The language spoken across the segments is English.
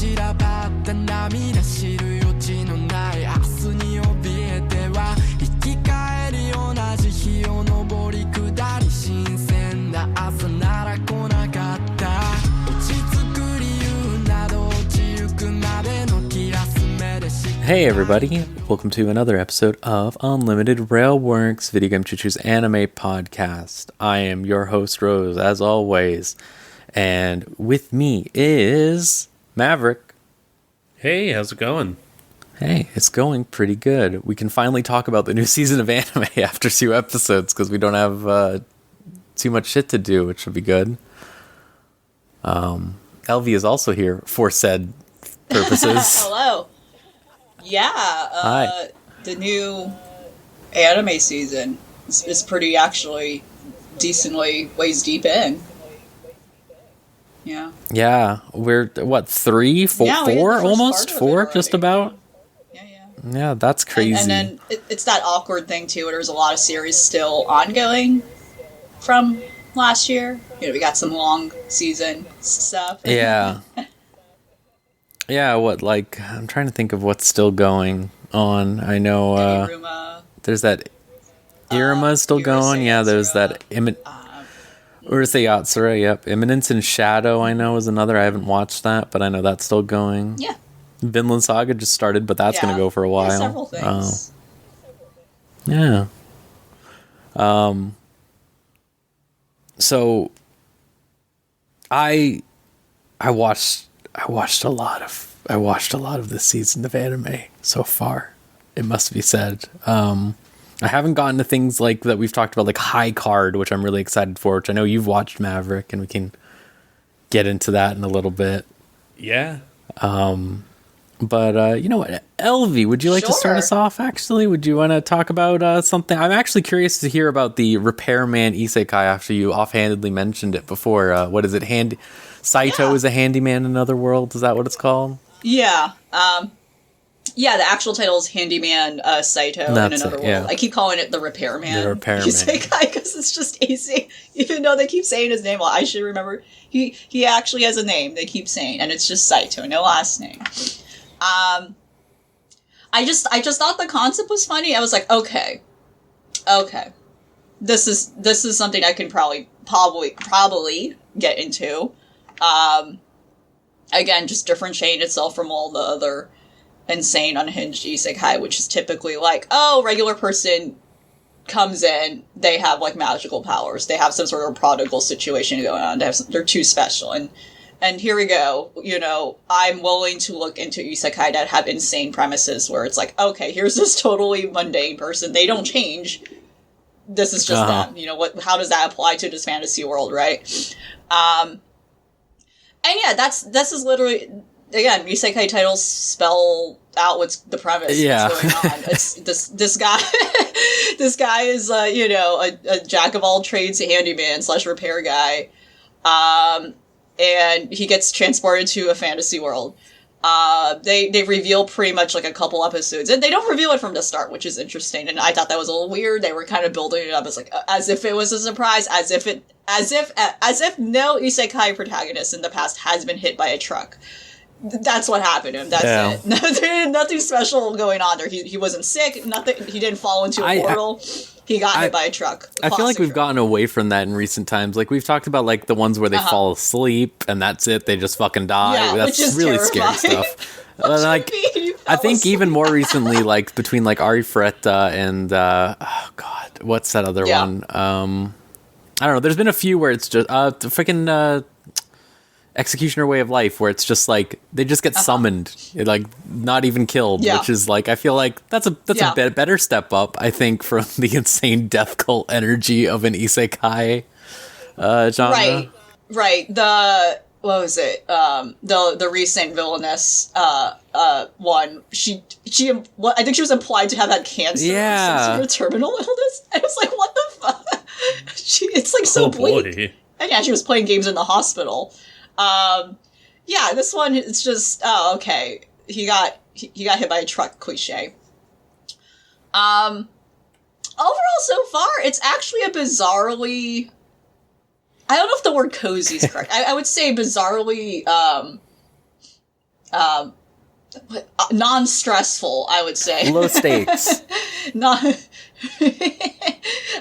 散らばった涙知る余地のない明日に怯えては生き返り同じ日を昇り下り新鮮な朝なら来なかった落ち着く理由など落ちゆくまでの気休めでし Hey everybody, welcome to another episode of Unlimited Railworks, Video Game Choo-Choo's anime podcast. I am your host Rose, as always, and with me is Maverick. Hey, how's it going? Hey, it's going pretty good. We can finally talk about the new season of anime after 2 episodes because we don't have too much shit to do, which should be good. Elvie is also here for said purposes. Hello. Yeah, Hi. The new anime season is pretty actually decently ways deep in. Yeah. Yeah, we're, what, 3, 4, Yeah, we had the first almost? part of it 4, already. just about? Yeah. Yeah, that's crazy. And then it's that awkward thing, too, where there's a lot of series still ongoing from last year. You know, we got some long season stuff. Yeah. Yeah, what, like, I'm trying to think of what's still going on. I know, Iruma, there's that Iruma still going. Yeah, there's that Urusei Yatsura, yep. Imminence in Shadow, I know, is another. I haven't watched that, but I know that's still going. Yeah. Vinland Saga just started, but that's going to go for a while. Yeah, several things. Yeah. So I watched a lot of this season of anime so far, it must be said. I haven't gotten to things like that we've talked about, like High Card, which I'm really excited for, which I know you've watched, Maverick, and we can get into that in a little bit. Yeah. But you know what, Elvie, would you like to start us off, actually? Would you want to talk about something? I'm actually curious to hear about the repairman isekai after you offhandedly mentioned it before. What is it? Saito is a handyman in another world? Is that what it's called? Yeah. Yeah, the actual title is Handyman Saito in Another World. Yeah. I keep calling it the Repairman. The Repairman. Isekai, because it's just easy. Even though they keep saying his name, well, I should remember. He actually has a name, they keep saying, and it's just Saito, no last name. I just thought the concept was funny. I was like, okay. This is something I can probably get into. Again, just differentiating itself from all the other insane unhinged isekai, which is typically like, oh, regular person comes in, they have like magical powers, they have some sort of prodigal situation going on, they're too special, and here we go, you know, I'm willing to look into isekai that have insane premises where it's like, okay, here's this totally mundane person, they don't change, this is just them, you know, how does that apply to this fantasy world, right? And yeah, this is literally, again, isekai titles spell out what's the premise, what's going on. It's this guy, this guy is, you know, a jack of all trades handyman / repair guy, and he gets transported to a fantasy world. They reveal pretty much like a couple episodes, and they don't reveal it from the start, which is interesting, and I thought that was a little weird. They were kind of building it up as like, as if it was a surprise, as if no isekai protagonist in the past has been hit by a truck. That's what happened to him. That's it. Nothing special going on there. He wasn't sick. Nothing. He didn't fall into a portal. He got hit by a truck. I feel like we've gotten away from that in recent times. Like, we've talked about, like, the ones where they fall asleep, and that's it. They just fucking die. Yeah, that's which is really terrifying. scary stuff. Like, I think asleep. even more recently, like, between, like, Arifureta and, oh, God, what's that other one? I don't know. There's been a few where it's just, freaking, Executioner Way of Life, where it's just like they just get summoned, like not even killed, which is like, I feel like that's a better step up, I think, from the insane death cult energy of an isekai genre. Right. What was it? The recent villainess one. She I think she was implied to have had cancer, some sort of terminal illness. I was like, what the fuck? It's like so bleak. Boy. And yeah, she was playing games in the hospital. Yeah, this one, it's just, okay. He got hit by a truck, cliche. Overall, so far, it's actually a bizarrely, I don't know if the word cozy is correct. I would say bizarrely, non-stressful, I would say. Low stakes.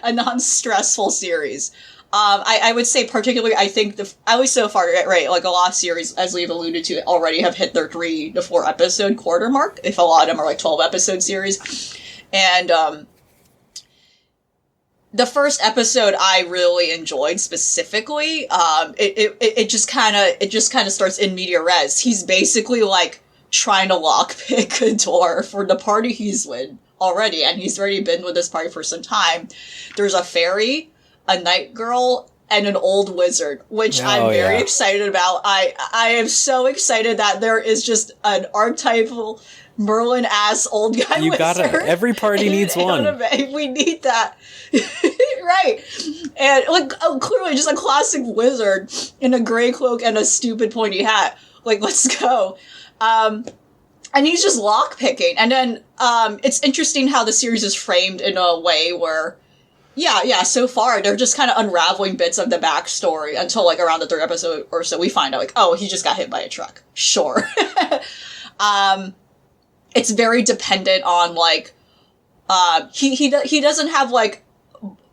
A non-stressful series. I would say particularly, I think, at least so far, right, like a lot of series, as we've alluded to, already have hit their 3 to 4 episode quarter mark, if a lot of them are like 12 episode series. And the first episode I really enjoyed specifically. It just kind of starts in media res. He's basically like trying to lockpick a door for the party he's with already, and he's already been with this party for some time. There's a fairy, a night girl, and an old wizard, which I'm very excited about. I am so excited that there is just an archetypal Merlin-ass old guy you wizard. Gotta, every party needs one. We need that. Right. And like clearly just a classic wizard in a gray cloak and a stupid pointy hat. Like, let's go. And he's just lockpicking. And then it's interesting how the series is framed in a way where, so far they're just kind of unraveling bits of the backstory until like around the 3rd episode or so we find out like, oh, he just got hit by a truck. Sure. It's very dependent on like, he doesn't have like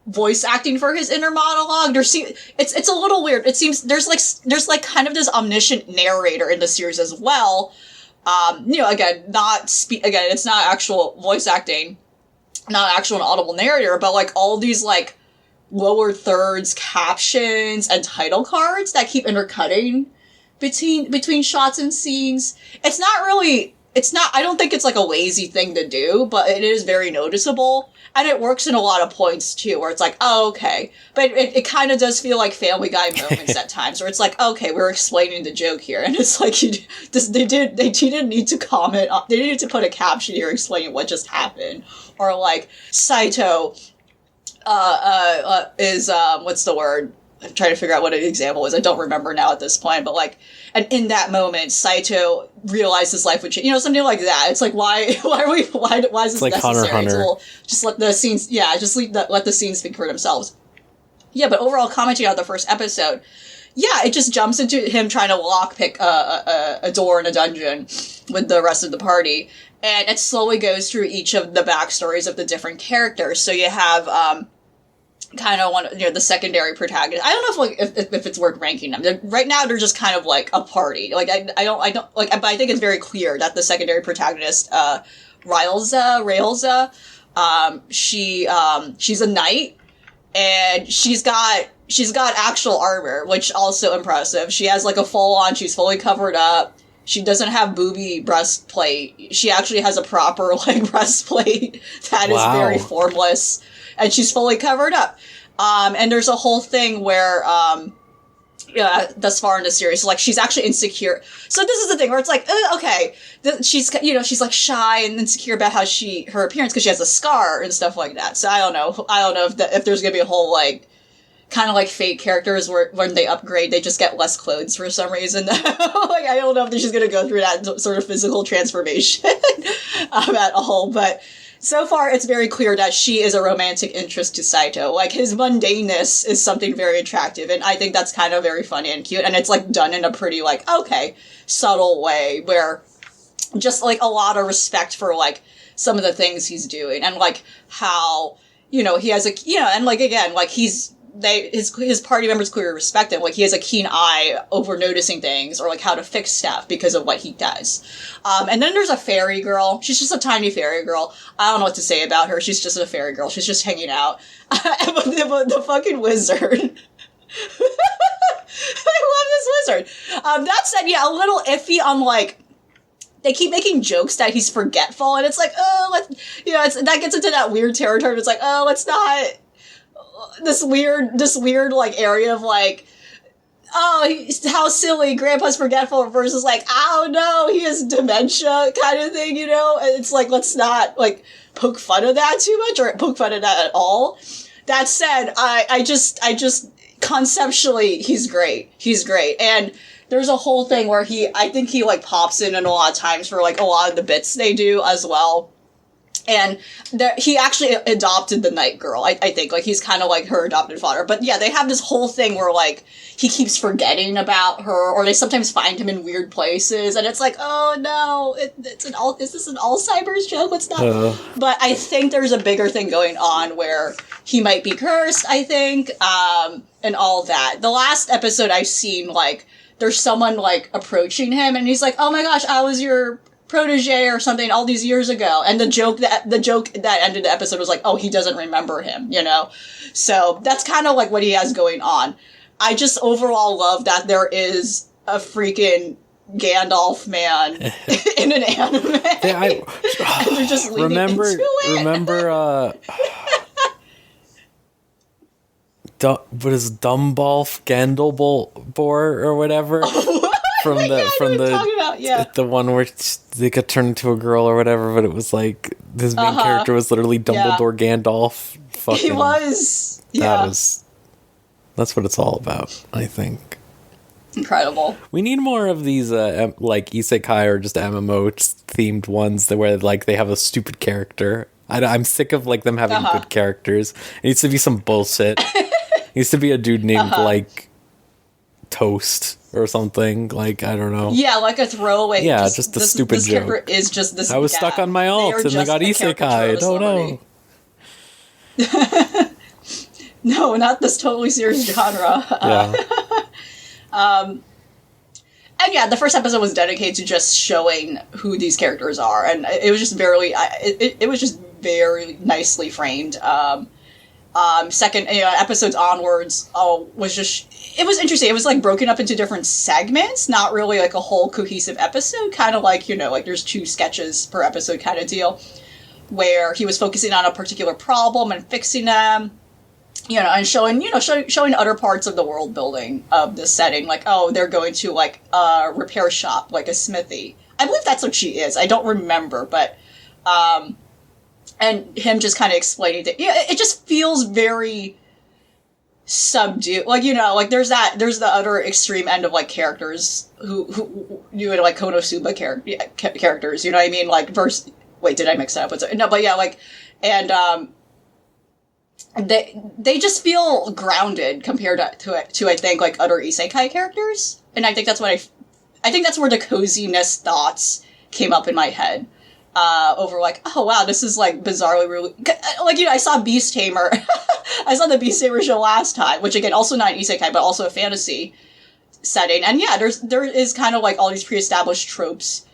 voice acting for his inner monologue. It's a little weird. It seems there's like kind of this omniscient narrator in the series as well. Again, it's not actual voice acting, not actual audible narrator, but like all these like lower thirds captions and title cards that keep intercutting between shots and scenes. I don't think it's like a lazy thing to do, but it is very noticeable. And it works in a lot of points too, where it's like, oh, okay. But it kind of does feel like Family Guy moments at times, where it's like, okay, we're explaining the joke here. And it's like, they didn't need to comment, they didn't need to put a caption here explaining what just happened. Or like, Saito, what's the word? I'm trying to figure out what an example is. I don't remember now at this point, but like, and in that moment, Saito realized his life would change. Something like that. It's like, why is this like necessary? Hunter. Just let the scenes, let the scenes speak for themselves. Yeah, but overall, commenting on the first episode, it just jumps into him trying to lockpick a door in a dungeon with the rest of the party. And it slowly goes through each of the backstories of the different characters. So you have, kind of the secondary protagonist. I don't know if it's worth ranking them. Right now, they're just kind of like a party. Like I don't like, but I think it's very clear that the secondary protagonist, Railza, she's a knight, and she's got actual armor, which also impressive. She has like a full on. She's fully covered up. She doesn't have booby breastplate. She actually has a proper like breastplate that is very formless. And she's fully covered up. And there's a whole thing where, thus far in the series, like, she's actually insecure. So this is the thing where it's like, okay, she's like shy and insecure about her appearance because she has a scar and stuff like that. So I don't know if there's gonna be a whole, like, kind of like Fate characters where when they upgrade, they just get less clothes for some reason. Like, I don't know if she's gonna go through that sort of physical transformation at all, but so far, it's very clear that she is a romantic interest to Saito. Like, his mundaneness is something very attractive, and I think that's kind of very funny and cute, and it's, like, done in a pretty, like, okay, subtle way, where just, like, a lot of respect for, like, some of the things he's doing, and, like, how, he has and, like, again, like, his party members clearly respect him. Like, he has a keen eye over noticing things or like how to fix stuff because of what he does. And then there's a fairy girl. She's just a tiny fairy girl. I don't know what to say about her. She's just a fairy girl. She's just hanging out. But the fucking wizard. I love this wizard. That said, a little iffy on like, they keep making jokes that he's forgetful, and it's like, that gets into that weird territory. It's like, let's not. This weird, like, area of, like, how silly, Grandpa's forgetful versus, like, oh, no, he has dementia kind of thing, And it's like, let's not, like, poke fun of that too much or poke fun of that at all. That said, I just, conceptually, he's great. He's great. And there's a whole thing where I think he, like, pops in a lot of times for, like, a lot of the bits they do as well. And he actually adopted the night girl, I think. Like, he's kind of like her adopted father. But yeah, they have this whole thing where, like, he keeps forgetting about her, or they sometimes find him in weird places, and it's like, oh no, is this an Alzheimer's joke? What's that? But I think there's a bigger thing going on where he might be cursed, I think, and all that. The last episode I've seen, like, there's someone, like, approaching him, and he's like, oh my gosh, I was your protege or something all these years ago. And the joke that ended the episode was like, oh, he doesn't remember him, you know? So that's kind of like what he has going on. I just overall love that there is a freaking Gandalf man in an anime. And they're just leaning into it. Remember, what is Dumbalf Gandalbor or whatever? From the one where they got turned into a girl or whatever, but it was like his main character was literally Dumbledore Gandalf. Fucking, he was. Yeah. That's what it's all about, I think. Incredible. We need more of these like isekai or just MMO themed ones where like they have a stupid character. I'm sick of like them having good characters. It needs to be some bullshit. It needs to be a dude named like Toast or something, like, I don't know. Yeah, like a throwaway. Yeah, just a stupid this joke. Character is just this. I was stuck on my alt and they got isekai. I don't know. No, not this totally serious genre. And yeah, the first episode was dedicated to just showing who these characters are, and it was just it was just very nicely framed. Second, episodes onwards, it was interesting. It was like broken up into different segments, not really like a whole cohesive episode, kind of like, like there's 2 sketches per episode kind of deal, where he was focusing on a particular problem and fixing them, and showing other parts of the world building of the setting, like, oh, they're going to like a repair shop, like a smithy. I believe that's what she is. I don't remember, but and him just kind of explaining that, it just feels very subdued. Like, like there's the other extreme end of like characters who like Konosuba characters, you know what I mean? Like wait, did I mix that up? No, but yeah, like, and they just feel grounded compared to I think like other isekai characters, and I think that's what I think that's where the coziness thoughts came up in my head. Over like, oh wow, this is like bizarrely really, like, I saw Beast Tamer. I saw the Beast Tamer show last time, which again, also not an isekai, but also a fantasy setting. And yeah, there is kind of like all these pre-established tropes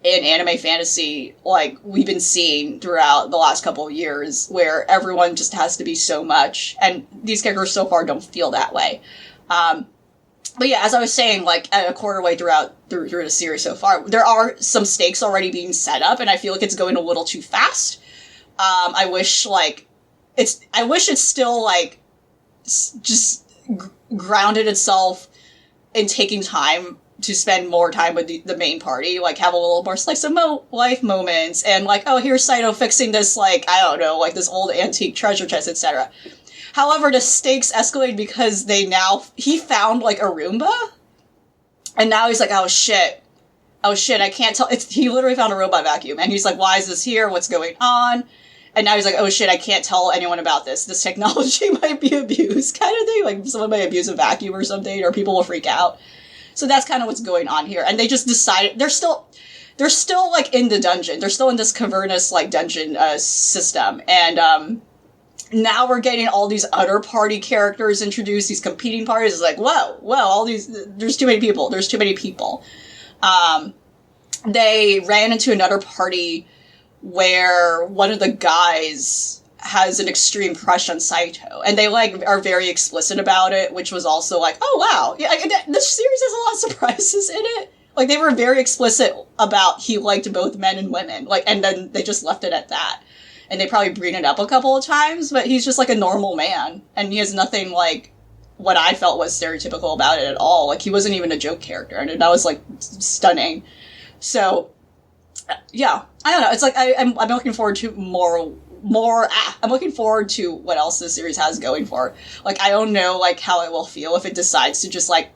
in anime fantasy, like we've been seeing throughout the last couple of years, where everyone just has to be so much, and these characters so far don't feel that way. But yeah, as I was saying, like, at a quarter way through the series so far, there are some stakes already being set up, and I feel like it's going a little too fast. I wish it's still, like, just grounded itself in taking time to spend more time with the main party, like, have a little more slice of life moments, and, like, oh, here's Saito fixing this, like, I don't know, like, this old antique treasure chest, etc. However, the stakes escalated because he found, like, a Roomba, and now he's like, oh shit, I can't tell, he literally found a robot vacuum, and he's like, why is this here, what's going on? And now he's like, oh shit, I can't tell anyone about this technology might be abused, kind of thing, like, someone might abuse a vacuum or something, or people will freak out. So that's kind of what's going on here, and they just decided, they're still, like, in the dungeon, they're still in this convenes, like, dungeon, system, and, now we're getting all these other party characters introduced, these competing parties. It's like, whoa, all these, there's too many people. They ran into another party where one of the guys has an extreme crush on Saito, and they, like, are very explicit about it, which was also like, oh wow, yeah, this series has a lot of surprises in it. Like, they were very explicit about he liked both men and women, like, and then they just left it at that. And they probably bring it up a couple of times, but he's just like a normal man. And he has nothing like what I felt was stereotypical about it at all. Like, he wasn't even a joke character. And that was, like, stunning. So, yeah. I don't know. It's like, I'm looking forward to I'm looking forward to what else this series has going for. Like, I don't know, like, how it will feel if it decides to just, like,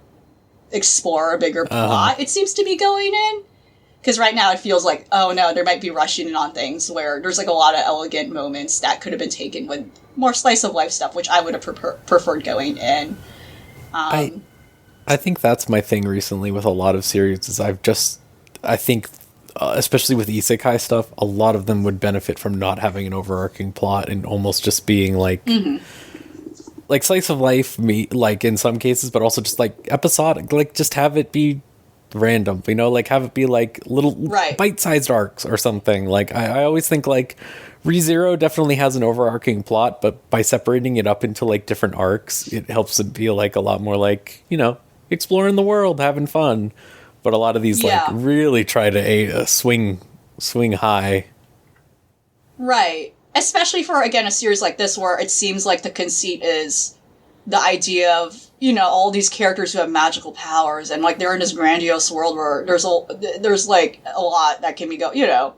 explore a bigger plot it seems to be going in. Because right now it feels like, oh no, there might be rushing in on things where there's like a lot of elegant moments that could have been taken with more slice of life stuff, which I would have preferred going in. I think that's my thing recently with a lot of series is I think, especially with isekai stuff, a lot of them would benefit from not having an overarching plot and almost just being like, like slice of life, like in some cases, but also just like episodic, like just have it be random, you know, like have it be like little bite-sized arcs or something. Like I always think like ReZero definitely has an overarching plot, but by separating it up into like different arcs, it helps it feel like a lot more like, you know, exploring the world, having fun. But a lot of these like really try to swing high. Right. Especially for, again, a series like this where it seems like the conceit is the idea of, you know, all these characters who have magical powers and like they're in this grandiose world where there's like a lot that can be you know,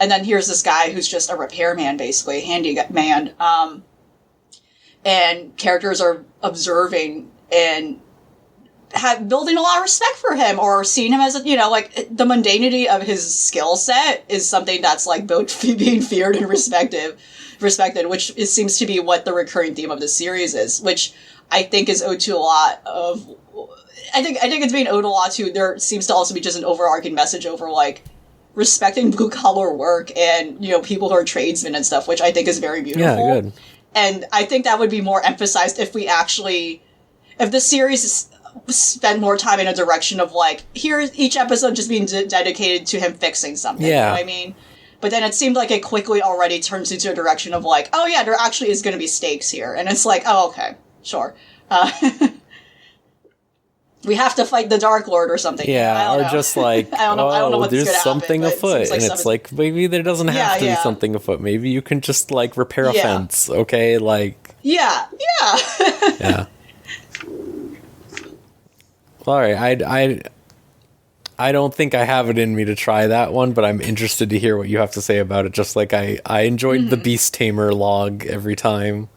and then here's this guy who's just a repairman, basically, a handyman, and characters are observing and building a lot of respect for him or seeing him as, you know, like the mundanity of his skill set is something that's like both being feared and respected, which seems to be what the recurring theme of the series is, which I think is owed to a lot of, I think it's being owed a lot to, there seems to also be just an overarching message over like respecting blue collar work and, you know, people who are tradesmen and stuff, which I think is very beautiful. Yeah, good. And I think that would be more emphasized if the series spend more time in a direction of like, here's each episode just being dedicated to him fixing something. Yeah. You know what I mean? But then it seemed like it quickly already turns into a direction of like, oh yeah, there actually is going to be stakes here. And it's like, oh, okay, sure. We have to fight the Dark Lord or something. Yeah, or just like, I don't know what's there's something happen, afoot. And it's like, maybe there doesn't have to be something afoot. Maybe you can just like repair a fence, okay? Like... Yeah. Yeah. All right, I don't think I have it in me to try that one, but I'm interested to hear what you have to say about it. Just like I enjoyed the Beast Tamer log every time.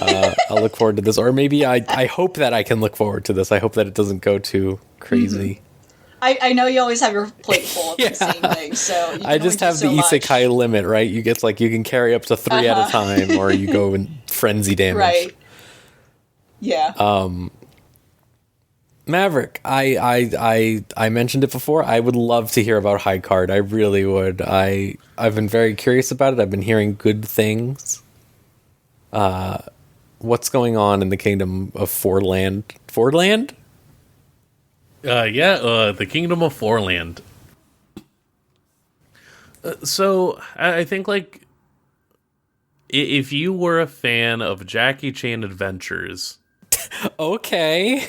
I'll look forward to this, or maybe I hope that I can look forward to this. I hope that it doesn't go too crazy. I know you always have your plate full of the same things, so you can I just have the isekai limit, right? You get like you can carry up to 3 at a time, or you go in frenzy damage. Right. Yeah. Maverick, I mentioned it before. I would love to hear about High Card. I really would. I've been very curious about it. I've been hearing good things. What's going on in the kingdom of Fordland? Fordland? The kingdom of Fordland. So I think like if you were a fan of Jackie Chan Adventures, okay.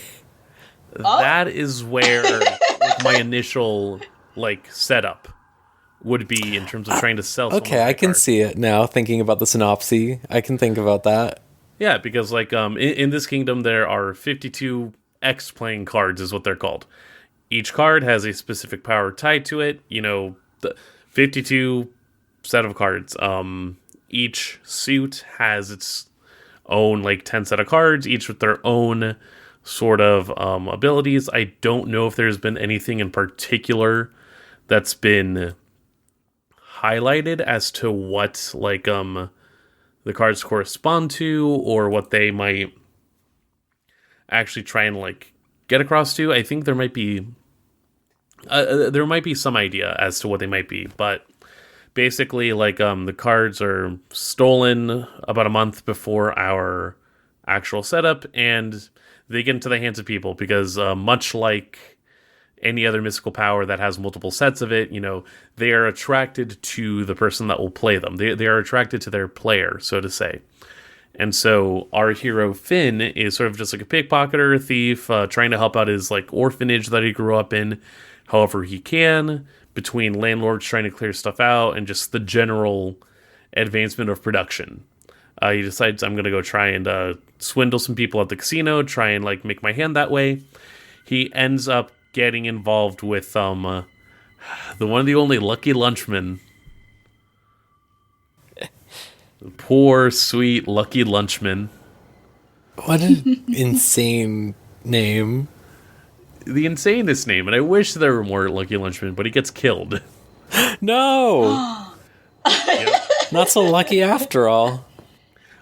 That is where like, my initial like setup would be in terms of trying to sell. Okay, I can see it now. Thinking about the synopsis, I can think about that. Yeah, because like in this kingdom there are 52 X playing cards, is what they're called. Each card has a specific power tied to it. You know, the 52 set of cards. Each suit has its own like 10 set of cards, each with their own sort of abilities. I don't know if there's been anything in particular that's been highlighted as to what like the cards correspond to or what they might actually try and like get across to. I think there might be some idea as to what they might be, but basically like the cards are stolen about a month before our actual setup, and they get into the hands of people because much like any other mystical power that has multiple sets of it, you know, they are attracted to the person that will play them. They are attracted to their player, so to say. And so our hero Finn is sort of just like a pickpocketer, a thief, trying to help out his like orphanage that he grew up in however he can, between landlords trying to clear stuff out and just the general advancement of production. He decides, I'm going to go try and swindle some people at the casino, try and like make my hand that way. He ends up getting involved with the one and the only Lucky Lunchman. Poor, sweet Lucky Lunchman. What an insane name. the insanest name, and I wish there were more Lucky Lunchmen, but he gets killed. No! Yep. Not so lucky after all.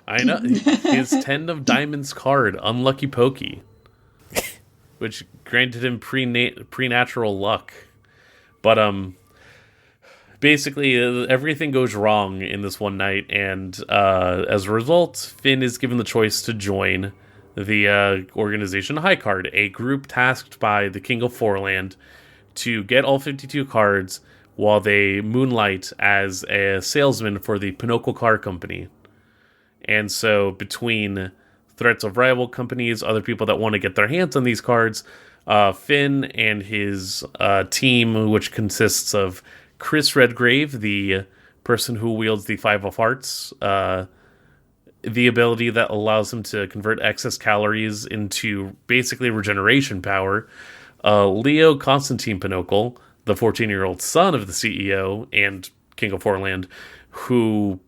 I know. His 10 of Diamonds card, Unlucky Pokey, which granted him preternatural luck. But, basically, everything goes wrong in this one night, and as a result, Finn is given the choice to join the organization High Card, a group tasked by the King of Fourland to get all 52 cards while they moonlight as a salesman for the Pinocchio Car Company. And so between threats of rival companies, other people that want to get their hands on these cards, Finn and his team, which consists of Chris Redgrave, the person who wields the Five of Hearts, the ability that allows him to convert excess calories into basically regeneration power, Leo Constantine Pinocchio, the 14-year-old son of the CEO and King of Fourland, who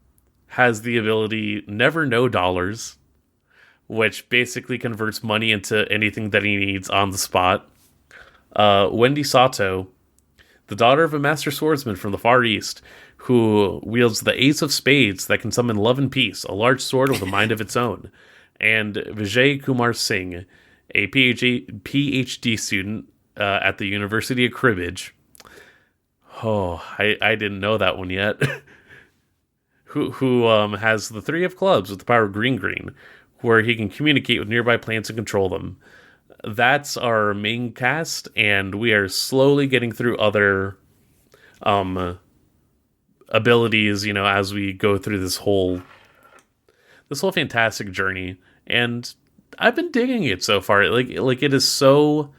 has the ability Never No Dollars, which basically converts money into anything that he needs on the spot. Wendy Sato, the daughter of a master swordsman from the Far East, who wields the Ace of Spades that can summon love and peace, a large sword with a mind of its own. And Vijay Kumar Singh, a PhD student at the University of Cribbage. Oh, I didn't know that one yet. who has the Three of Clubs with the power of Green, where he can communicate with nearby plants and control them. That's our main cast, and we are slowly getting through other abilities, as we go through this whole fantastic journey. And I've been digging it so far. Like it is so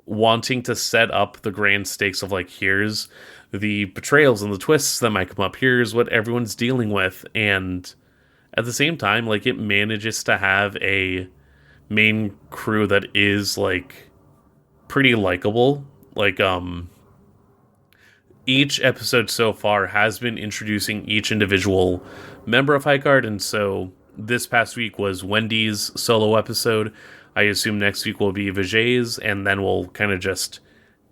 wanting to set up the grand stakes of here's the betrayals and the twists that might come up. Here's what everyone's dealing with. And at the same time, it manages to have a main crew that is pretty likable. Each episode so far has been introducing each individual member of High Card, and so this past week was Wendy's solo episode. I assume next week will be Vijay's, and then we'll kind of just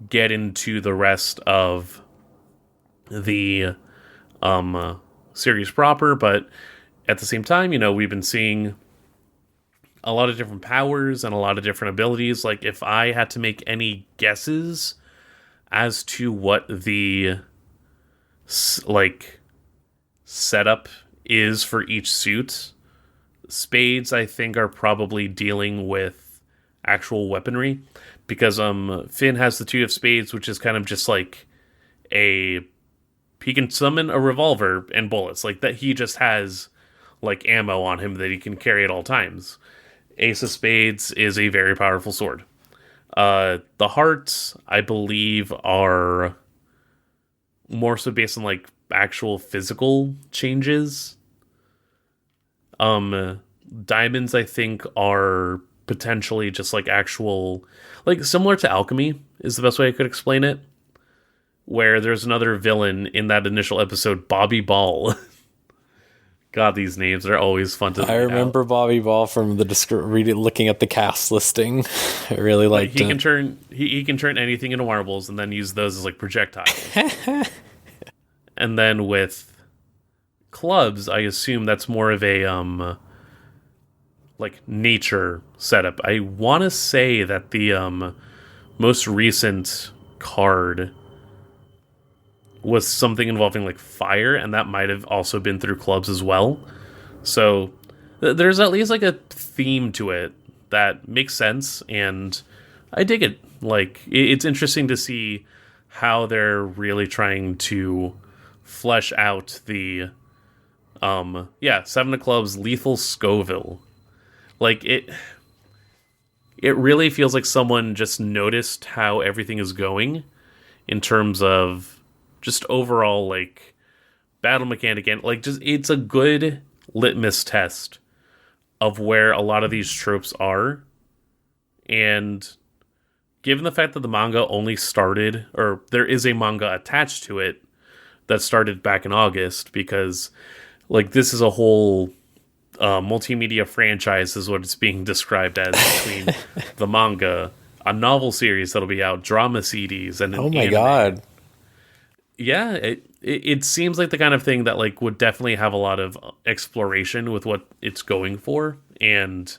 get into the rest of the series proper. But at the same time, we've been seeing a lot of different powers and a lot of different abilities. If I had to make any guesses as to what the setup is for each suit, Spades, I think, are probably dealing with actual weaponry, because Finn has the Two of Spades, which is kind of just he can summon a revolver and bullets, that he just has ammo on him that he can carry at all times. Ace of Spades is a very powerful sword. The hearts, I believe, are more so based on actual physical changes. Diamonds, I think, are potentially just actual, similar to alchemy is the best way I could explain it, where there's another villain in that initial episode, Bobby Ball. God, these names are always fun to. I remember Bobby Ball from the looking at the cast listing. I really liked he can turn he can turn anything into marbles and then use those as projectiles. And then with clubs, I assume that's more of a nature setup. I want to say that the most recent card was something involving fire, and that might have also been through clubs as well. So there's at least a theme to it that makes sense, and I dig it. It's interesting to see how they're really trying to flesh out the Seven of Clubs Lethal Scoville. It really feels like someone just noticed how everything is going in terms of just overall battle mechanic, and it's a good litmus test of where a lot of these tropes are. And given the fact that the manga only started, or there is a manga attached to it that started back in August, because this is a whole multimedia franchise is what it's being described as between the manga, a novel series that'll be out, drama CDs, and an Oh my anime. god. Yeah, it seems like the kind of thing that like would definitely have a lot of exploration with what it's going for, and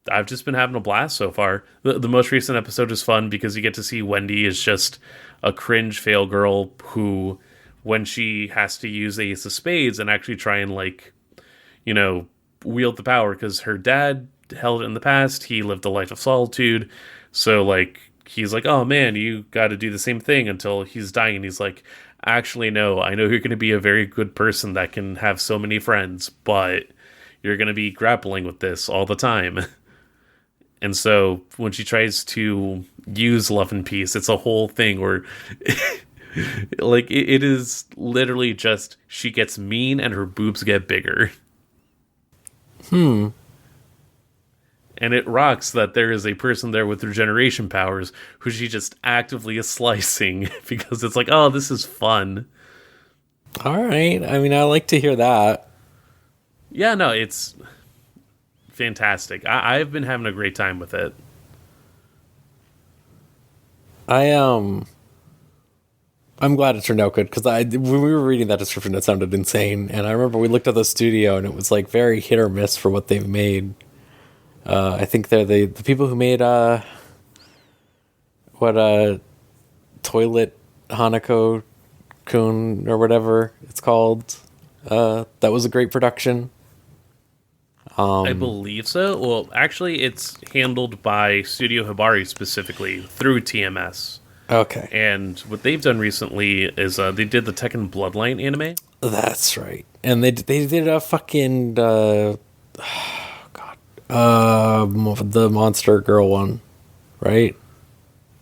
I've just been having a blast so far. The most recent episode is fun because you get to see Wendy is just a cringe fail girl who, when she has to use the Ace of Spades and actually try and like, you know, wield the power, because her dad held it in the past, he lived a life of solitude, so like he's like, oh man, you got to do the same thing until he's dying, and he's like, actually no, I know you're going to be a very good person that can have so many friends, but you're going to be grappling with this all the time. And so when she tries to use Love and Peace, it's a whole thing where like it is literally just she gets mean and her boobs get bigger. And it rocks that there is a person there with regeneration powers who she just actively is slicing because it's like, oh, this is fun. All right. I mean, I like to hear that. Yeah, no, it's fantastic. I've been having a great time with it. I'm glad it turned out good, because when we were reading that description, it sounded insane. And I remember we looked at the studio, and it was like very hit or miss for what they've made. I think they're the people who made Toilet Hanako-kun or whatever it's called. That was a great production. I believe so. Well, actually, it's handled by Studio Hibari specifically through TMS. Okay. And what they've done recently is they did the Tekken Bloodline anime. That's right. And they did a fucking the Monster Girl one, right?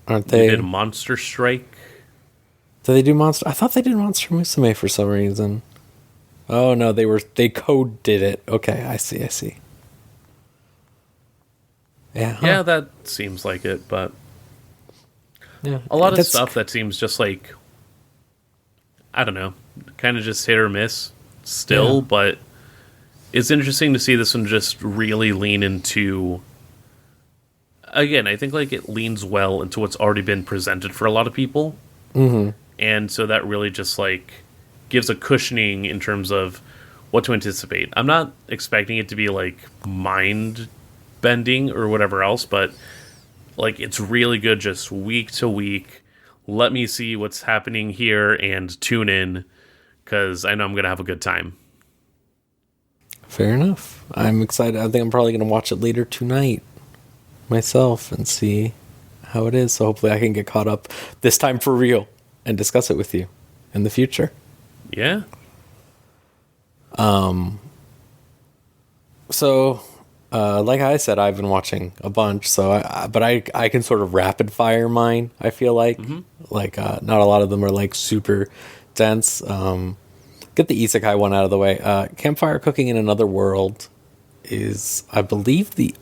Aren't they? They did Monster Strike. Did they do Monster? I thought they did Monster Musume for some reason. Oh no, they code-did it. Okay, I see. Yeah. Huh. Yeah, that seems like it, but Yeah. a lot of stuff that seems just like, I don't know, kind of just hit or miss still, Yeah. but it's interesting to see this one just really lean into, again, I think like it leans well into what's already been presented for a lot of people. Mm-hmm. And so that really just like gives a cushioning in terms of what to anticipate. I'm not expecting it to be like mind bending or whatever else, but like it's really good just week to week. Let me see what's happening here and tune in, because I know I'm going to have a good time. Fair enough. I'm excited. I think I'm probably going to watch it later tonight myself and see how it is. So hopefully I can get caught up this time for real and discuss it with you in the future. Yeah. So, like I said, I've been watching a bunch, so I can sort of rapid fire mine, I feel like. Like, not a lot of them are like super dense. Get the isekai one out of the way. Campfire Cooking in Another World is, I believe, the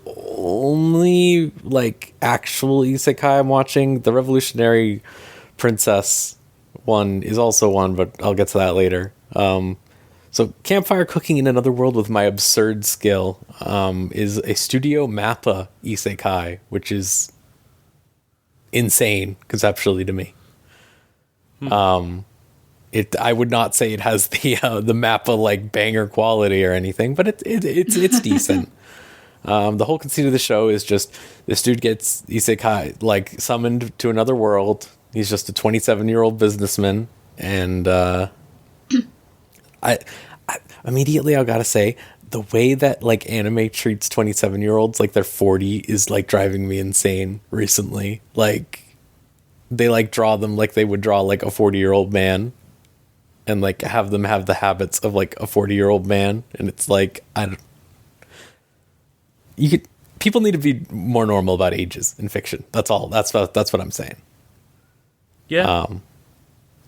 only like actual isekai I'm watching. The Revolutionary Princess one is also one, but I'll get to that later. So Campfire Cooking in Another World with My Absurd Skill is a Studio Mappa isekai, which is insane conceptually to me. I would not say it has the Mappa like banger quality or anything, but it's decent. The whole conceit of the show is just this dude gets isekai like summoned to another world. He's just a 27-year-old businessman, and I immediately I gotta say, the way that like anime treats 27-year-olds like they're 40 is like driving me insane recently. Like they like draw them like they would draw like a 40-year-old man, and like have them have the habits of like a 40-year-old man, and it's like people need to be more normal about ages in fiction. That's all. That's what I'm saying. Yeah.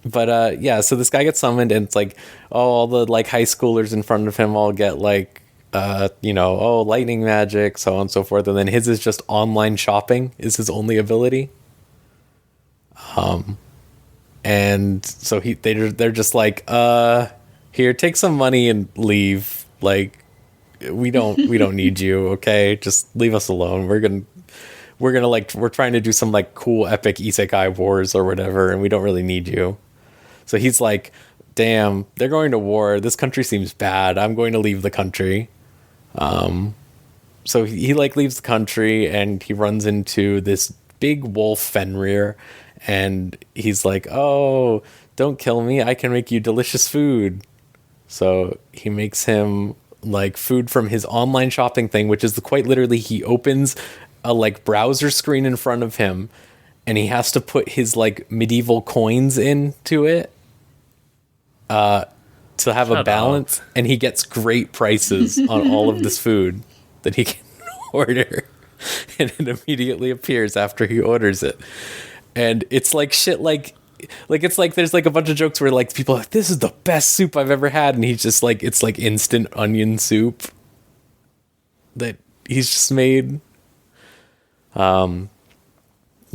But yeah, so this guy gets summoned, and it's like, oh, all the like high schoolers in front of him all get like, lightning magic, so on and so forth, and then his is just online shopping is his only ability. And so they're just like, here, take some money and leave. Like, we don't need you, okay? Just leave us alone. we're trying to do some like cool epic isekai wars or whatever, and we don't really need you. So he's like, damn, they're going to war. This country seems bad. I'm going to leave the country. So he like leaves the country and he runs into this big wolf Fenrir, and he's like, oh, don't kill me. I can make you delicious food. So he makes him like food from his online shopping thing, which is quite literally he opens a like browser screen in front of him and he has to put his like medieval coins into it to have a balance, and he gets great prices on all of this food that he can order, and it immediately appears after he orders it. And it's like shit, like it's like there's like a bunch of jokes where like people are like, this is the best soup I've ever had, and he's just like, it's like instant onion soup that he's just made.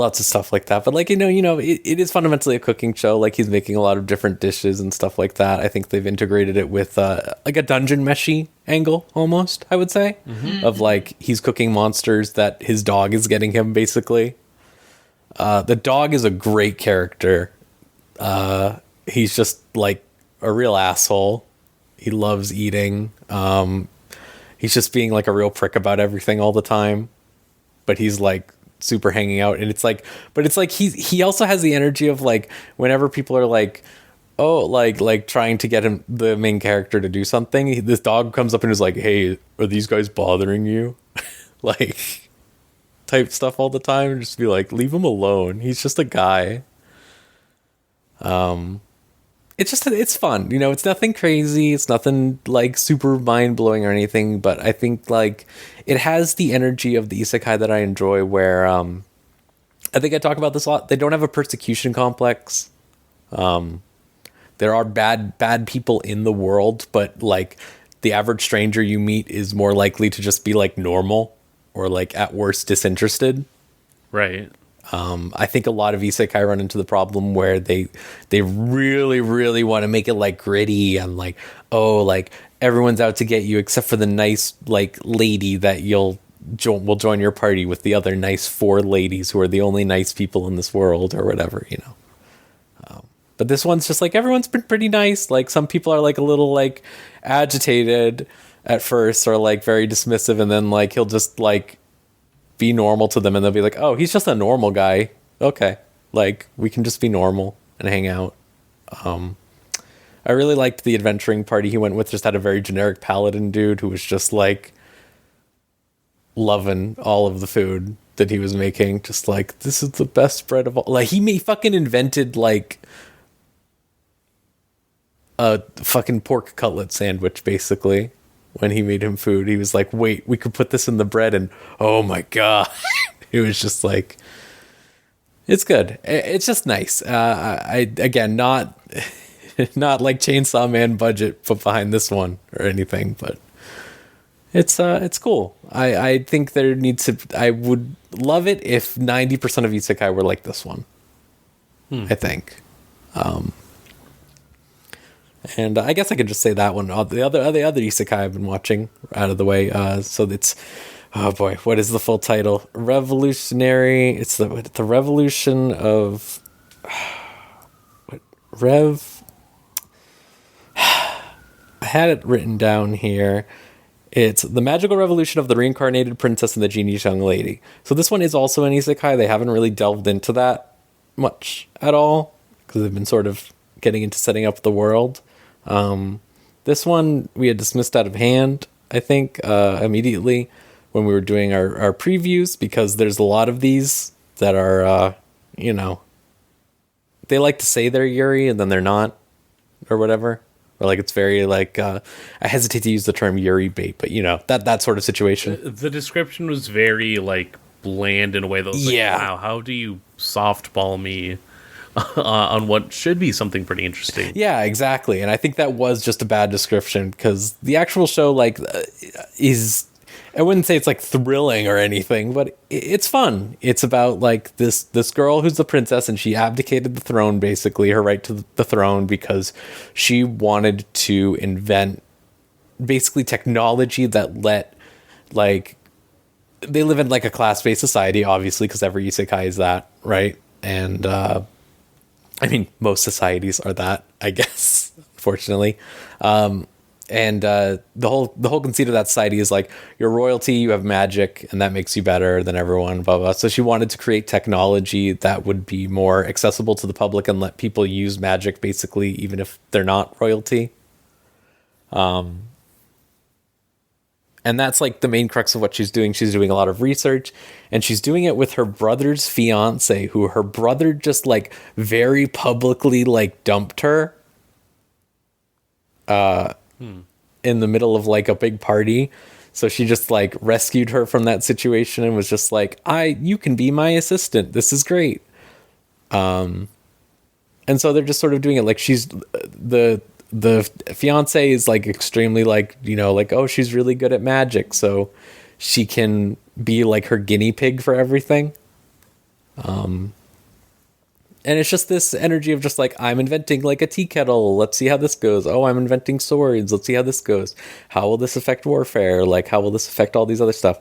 Lots of stuff like that, but like, it is fundamentally a cooking show. Like he's making a lot of different dishes and stuff like that. I think they've integrated it with like a dungeon meshy angle almost, I would say, of like he's cooking monsters that his dog is getting him basically. The dog is a great character. He's just like a real asshole. He loves eating. He's just being like a real prick about everything all the time, but he's like super hanging out, and it's like, but it's like he also has the energy of like whenever people are like, oh, like trying to get him, the main character, to do something, this dog comes up and is like, hey, are these guys bothering you? Like type stuff all the time, and just be like, leave him alone, he's just a guy. It's fun, it's nothing crazy, it's nothing like super mind-blowing or anything, but I think like it has the energy of the isekai that I enjoy, where I think I talk about this a lot. They don't have a persecution complex. There are bad people in the world, but like the average stranger you meet is more likely to just be like normal, or like at worst disinterested. Right. I think a lot of isekai run into the problem where they really, really want to make it like gritty and like, oh, like everyone's out to get you except for the nice like lady that will join your party with the other nice 4 ladies who are the only nice people in this world, or whatever, but this one's just like, everyone's been pretty nice. Like some people are like a little like agitated at first, or like very dismissive, and then like he'll just like be normal to them, and they'll be like, oh, he's just a normal guy, okay, like we can just be normal and hang out. I really liked the adventuring party he went with. Just had a very generic paladin dude who was just like loving all of the food that he was making, just like, this is the best bread of all. Like he fucking invented like a fucking pork cutlet sandwich basically. When he made him food, he was like, wait, we could put this in the bread, and oh my god. It was just like, it's good. It's just nice. I again, not like Chainsaw Man budget put behind this one or anything, but it's cool. I think there needs to, I would love it if 90% of isekai were like this one. I think. And I guess I could just say that one. The other isekai I've been watching out of the way. So it's, oh boy, what is the full title? Revolutionary. It's the revolution of what? I had it written down here. It's the magical revolution of the reincarnated princess and the genius young lady. So this one is also an isekai. They haven't really delved into that much at all, because they've been sort of getting into setting up the world. This one we had dismissed out of hand, I think, immediately when we were doing our previews, because there's a lot of these that are, they like to say they're yuri and then they're not, or whatever. Or like it's very like, I hesitate to use the term yuri bait, but that sort of situation. The description was very like bland in a way that was like, wow, how do you softball me on what should be something pretty interesting? Yeah, exactly. And I think that was just a bad description, because the actual show like is, I wouldn't say it's like thrilling or anything, but it's fun. It's about like this girl who's the princess, and she abdicated the throne, basically her right to the throne, because she wanted to invent basically technology that let like they live in like a class-based society, obviously, because every isekai is that, right? And I mean, most societies are that, I guess, unfortunately. And the whole conceit of that society is like, you're royalty, you have magic, and that makes you better than everyone, blah, blah. So she wanted to create technology that would be more accessible to the public and let people use magic, basically, even if they're not royalty. And that's like the main crux of what she's doing. She's doing a lot of research, and she's doing it with her brother's fiance, who her brother just like very publicly like dumped her in the middle of like a big party. So she just like rescued her from that situation and was just like, you can be my assistant. This is great. And so they're just sort of doing it like she's the fiance is like extremely like, you know, like, oh, she's really good at magic, so she can be like her guinea pig for everything. And it's just this energy of just like, I'm inventing like a tea kettle, let's see how this goes. Oh, I'm inventing swords, let's see how this goes. How will this affect warfare? Like, how will this affect all these other stuff?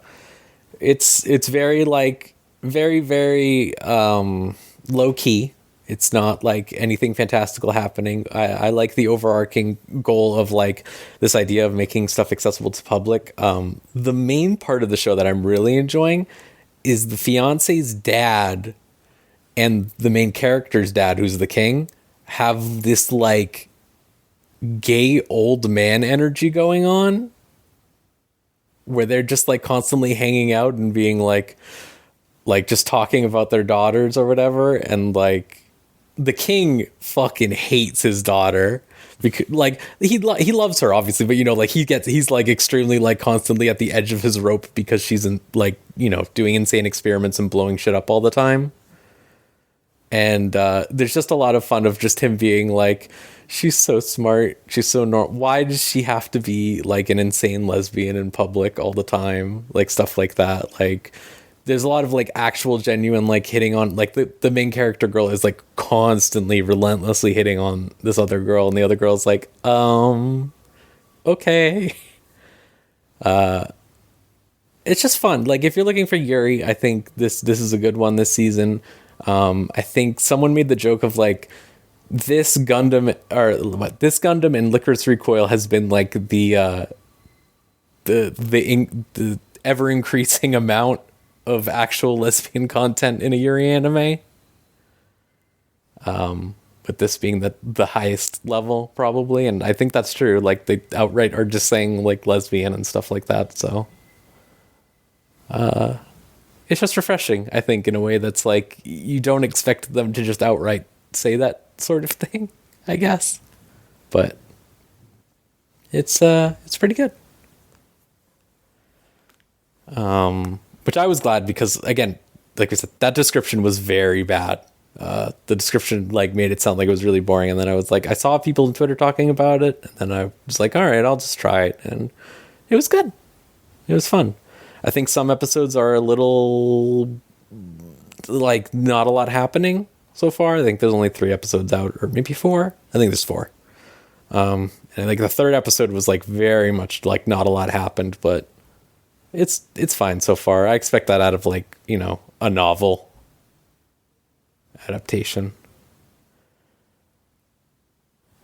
It's very like very, very low key. It's not like anything fantastical happening. I like the overarching goal of like this idea of making stuff accessible to public. The main part of the show that I'm really enjoying is the fiance's dad and the main character's dad, who's the king, have this like gay old man energy going on where they're just like constantly hanging out and being like just talking about their daughters or whatever. And like, the king fucking hates his daughter because like he loves her obviously, but you know, like he's like extremely like constantly at the edge of his rope because she's in like, you know, doing insane experiments and blowing shit up all the time. And there's just a lot of fun of just him being like, she's so smart, she's so why does she have to be like an insane lesbian in public all the time, like stuff like that. Like there's a lot of like actual genuine like hitting on like the main character girl is like constantly relentlessly hitting on this other girl, and the other girl's like okay. It's just fun. Like if you're looking for Yuri, I think this is a good one this season. I think someone made the joke of like this Gundam and Licorice Recoil has been like the ever increasing amount of actual lesbian content in a Yuri anime. But this being the highest level probably, and I think that's true. Like they outright are just saying like lesbian and stuff like that. So it's just refreshing, I think, in a way that's like you don't expect them to just outright say that sort of thing, I guess. But it's pretty good. Which I was glad because, again, like I said, that description was very bad. The description like made it sound like it was really boring, and then I was like, I saw people on Twitter talking about it, and then I was like, all right, I'll just try it, and it was good. It was fun. I think some episodes are a little like not a lot happening so far. I think there's only 3 episodes out, or maybe 4. I think there's 4. And like the 3rd episode was like very much like not a lot happened, but it's fine so far. I expect that out of like, you know, a novel adaptation.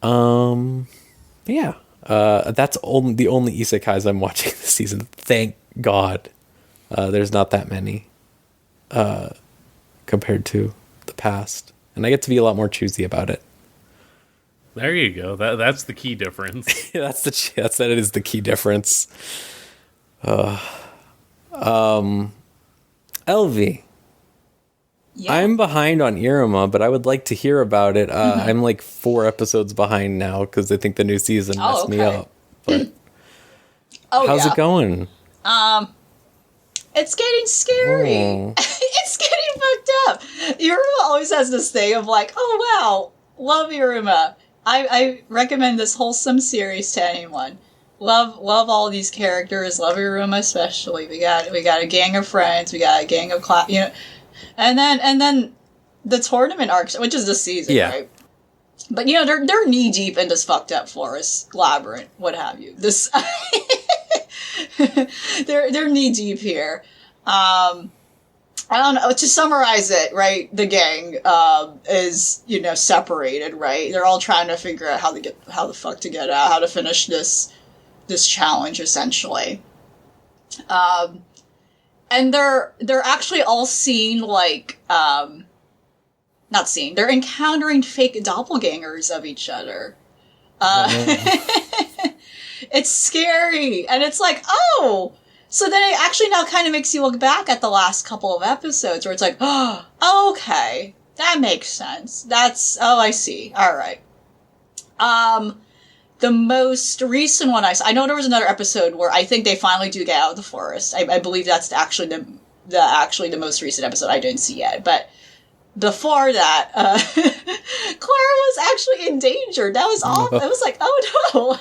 Yeah. That's the only isekais I'm watching this season. Thank God. There's not that many compared to the past, and I get to be a lot more choosy about it. There you go. That's the key difference. That's that is the key difference. Elvie. Yeah. I'm behind on Iruma, but I would like to hear about it. I'm like 4 episodes behind now because I think the new season messed me up. But how's it going? It's getting scary. Oh. It's getting fucked up. Iruma always has this thing of like, oh wow, love Iruma. I recommend this wholesome series to anyone. Love all these characters. Love Iruma especially. We got a gang of friends. We got a gang of you know, and then the tournament arcs, which is this season, right? But you know they're knee deep in this fucked up forest labyrinth, what have you. This they're knee deep here. I don't know, to summarize it, right, the gang is, separated, right? They're all trying to figure out how the fuck to get out, how to finish this challenge, essentially. And they're actually all seeing, like, not seeing, they're encountering fake doppelgangers of each other. It's scary, and it's like, oh! So then it actually now kind of makes you look back at the last couple of episodes where it's like, oh, okay, that makes sense. I see. All right. The most recent one I know there was another episode where I think they finally do get out of the forest. I believe that's actually the most recent episode I didn't see yet. But before that, Clara was actually endangered. That was awful. It was like, oh no.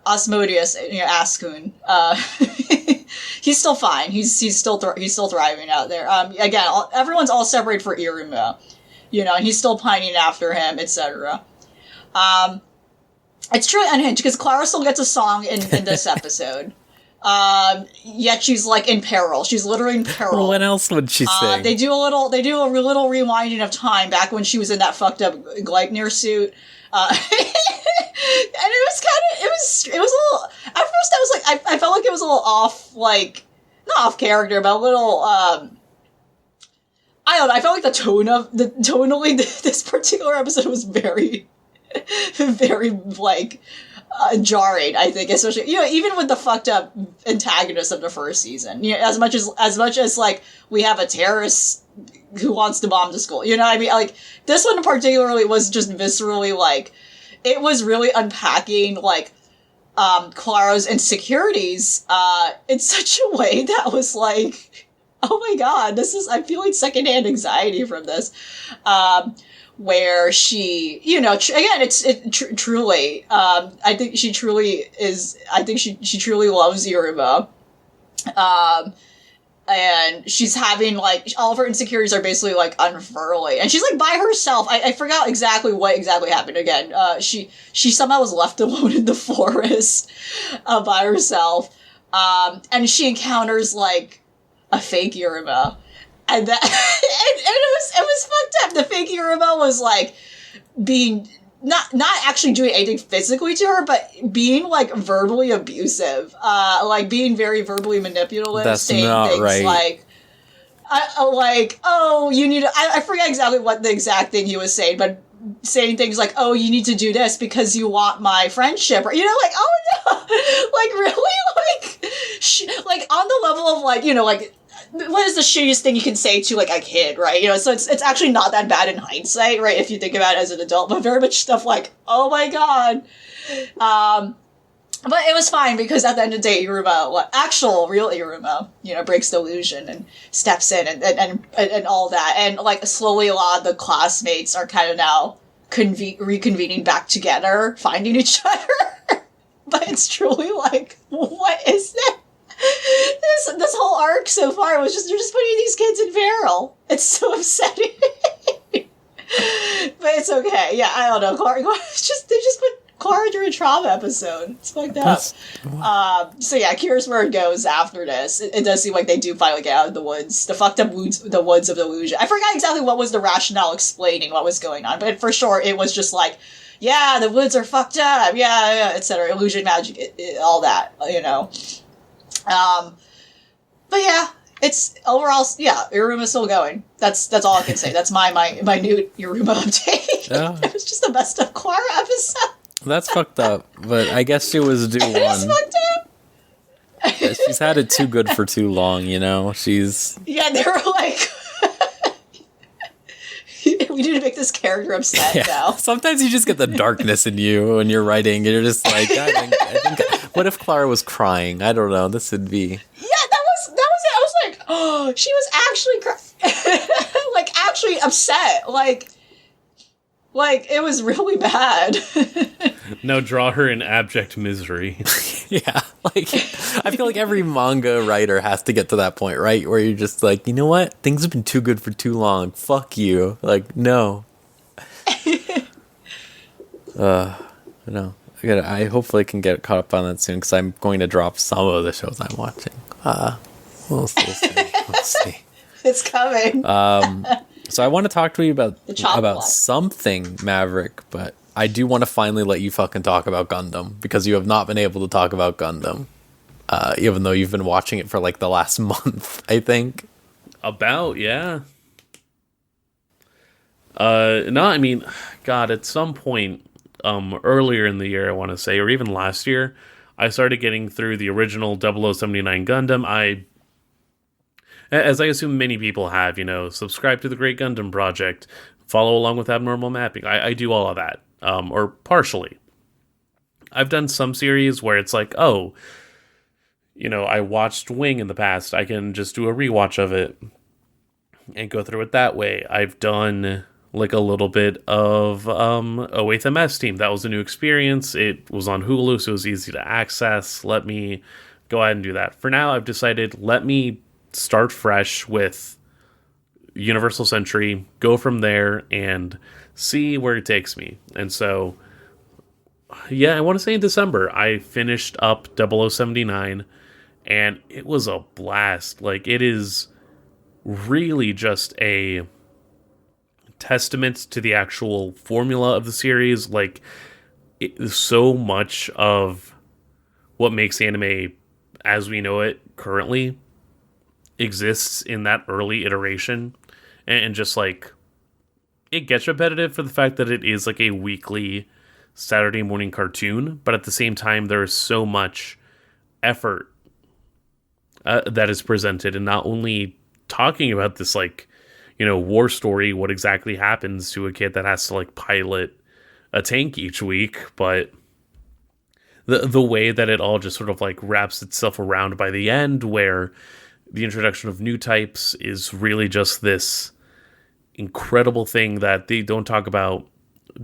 Asmodeus, Askun, he's still fine. He's still thriving out there. Again, everyone's all separated for Iruma, and he's still pining after him, etc. It's truly unhinged because Clara still gets a song in this episode. Yet she's like in peril. She's literally in peril. Well, what else would she say? They do a little rewinding of time back when she was in that fucked up Gleipnir suit. And it was a little, at first I was like, I felt like it was a little off, like, not off character, but a little, I don't know, I felt like tonally, this particular episode was very, very, like, jarring, I think, especially, even with the fucked up antagonist of the first season, as much as, like, we have a terrorist who wants to bomb the school, what I mean? Like, this one particularly was just viscerally, like, it was really unpacking, like, Clara's insecurities, in such a way that was like, oh my god, I'm feeling secondhand anxiety from this, where she, again, truly, I think she truly loves Iruma, and she's having, like, all of her insecurities are basically, like, unfurling. And she's, like, by herself. I forgot exactly what happened again. She somehow was left alone in the forest by herself. And she encounters, like, a fake Iruma. And that, it was fucked up. The fake Iruma was, like, being, not actually doing anything physically to her, but being, like, verbally abusive. Like, being very verbally manipulative. That's saying not things right. Like, oh, you need to, I forget exactly what the exact thing he was saying, but saying things like, oh, you need to do this because you want my friendship. Or, like, oh no! Like, really? Like, like, on the level of, like, like, what is the shittiest thing you can say to, like, a kid, right? So it's actually not that bad in hindsight, right, if you think about it as an adult, but very much stuff like, oh my god. But it was fine, because at the end of the day, Iruma, actual, real Iruma, breaks the illusion and steps in and all that. And, like, slowly a lot of the classmates are kind of now reconvening back together, finding each other. But it's truly like, what is that? This whole arc so far was they're just putting these kids in peril. It's so upsetting. But it's okay. Yeah, I don't know. They just put Clara through a trauma episode. It's fucked up. So yeah, curious where it goes after this. It does seem like they do finally get out of the woods. The fucked up woods of the illusion. I forgot exactly what was the rationale explaining what was going on, but for sure it was just like, yeah, the woods are fucked up, yeah, etc. Illusion, magic, all that, But yeah, it's overall, yeah, Iruma's still going. That's all I can say. That's my new Iruma update. Yeah. It was just the best of Clara episode. That's fucked up, but I guess she was due one. It's fucked up. Yeah, she's had it too good for too long, She's... Yeah, they were like... we need to make this character upset now. Sometimes you just get the darkness in you when you're writing, and you're just like, I think what if Clara was crying? I don't know, this would be... Yeah, that was it. I was like, oh, she was actually like, actually upset. Like, it was really bad. Now draw her in abject misery. Yeah, like, I feel like every manga writer has to get to that point, right? Where you're just like, you know what? Things have been too good for too long. Fuck you. Like, no. No. I hopefully can get caught up on that soon because I'm going to drop some of the shows I'm watching. We'll see. We'll see. It's coming. So I want to talk to you about block. something, Maverick, but I do want to finally let you fucking talk about Gundam because you have not been able to talk about Gundam, even though you've been watching it for like the last month, I think. Yeah. No, I mean, God, at some point earlier in the year, I want to say, or even last year, I started getting through the original 0079 Gundam. As I assume many people have, subscribe to the Great Gundam Project, follow along with Abnormal Mapping. I do all of that, or partially. I've done some series where it's like, I watched Wing in the past. I can just do a rewatch of it and go through it that way. I've done like a little bit of 08th MS Team. That was a new experience. It was on Hulu, so it was easy to access. Let me go ahead and do that. For now, I've decided, let me start fresh with Universal Century, go from there, and see where it takes me. And so, yeah, I want to say in December, I finished up 0079, and it was a blast. Like, it is really just a testament to the actual formula of the series. Like, so much of what makes anime as we know it currently exists in that early iteration, and just like, it gets repetitive for the fact that it is like a weekly Saturday morning cartoon, but at the same time there's so much effort that is presented, and not only talking about this like war story, what exactly happens to a kid that has to like pilot a tank each week, but the way that it all just sort of like wraps itself around by the end, where the introduction of new types is really just this incredible thing that they don't talk about,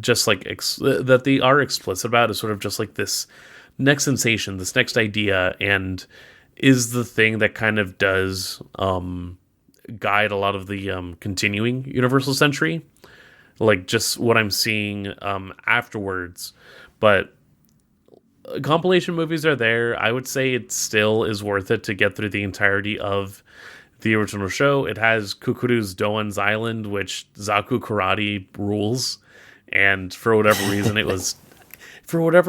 just like that they are explicit about, is sort of just like this next sensation, this next idea, and is the thing that kind of does guide a lot of the continuing Universal Century, like just what I'm seeing afterwards. But compilation movies are there. I would say it still is worth it to get through the entirety of the original show. It has Kukuru's Doan's Island, which Zaku Karate rules, and for whatever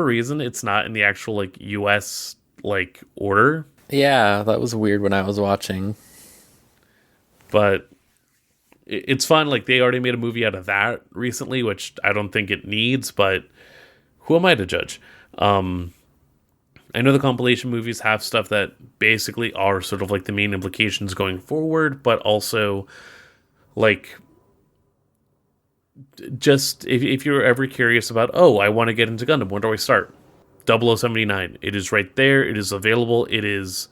reason it's not in the actual like US like order. Yeah, that was weird when I was watching. But it's fun. Like, they already made a movie out of that recently, which I don't think it needs, but who am I to judge? I know the compilation movies have stuff that basically are sort of like the main implications going forward, but also like, just if you're ever curious about, I want to get into Gundam, where do I start? 0079. It is right there. It is available. It is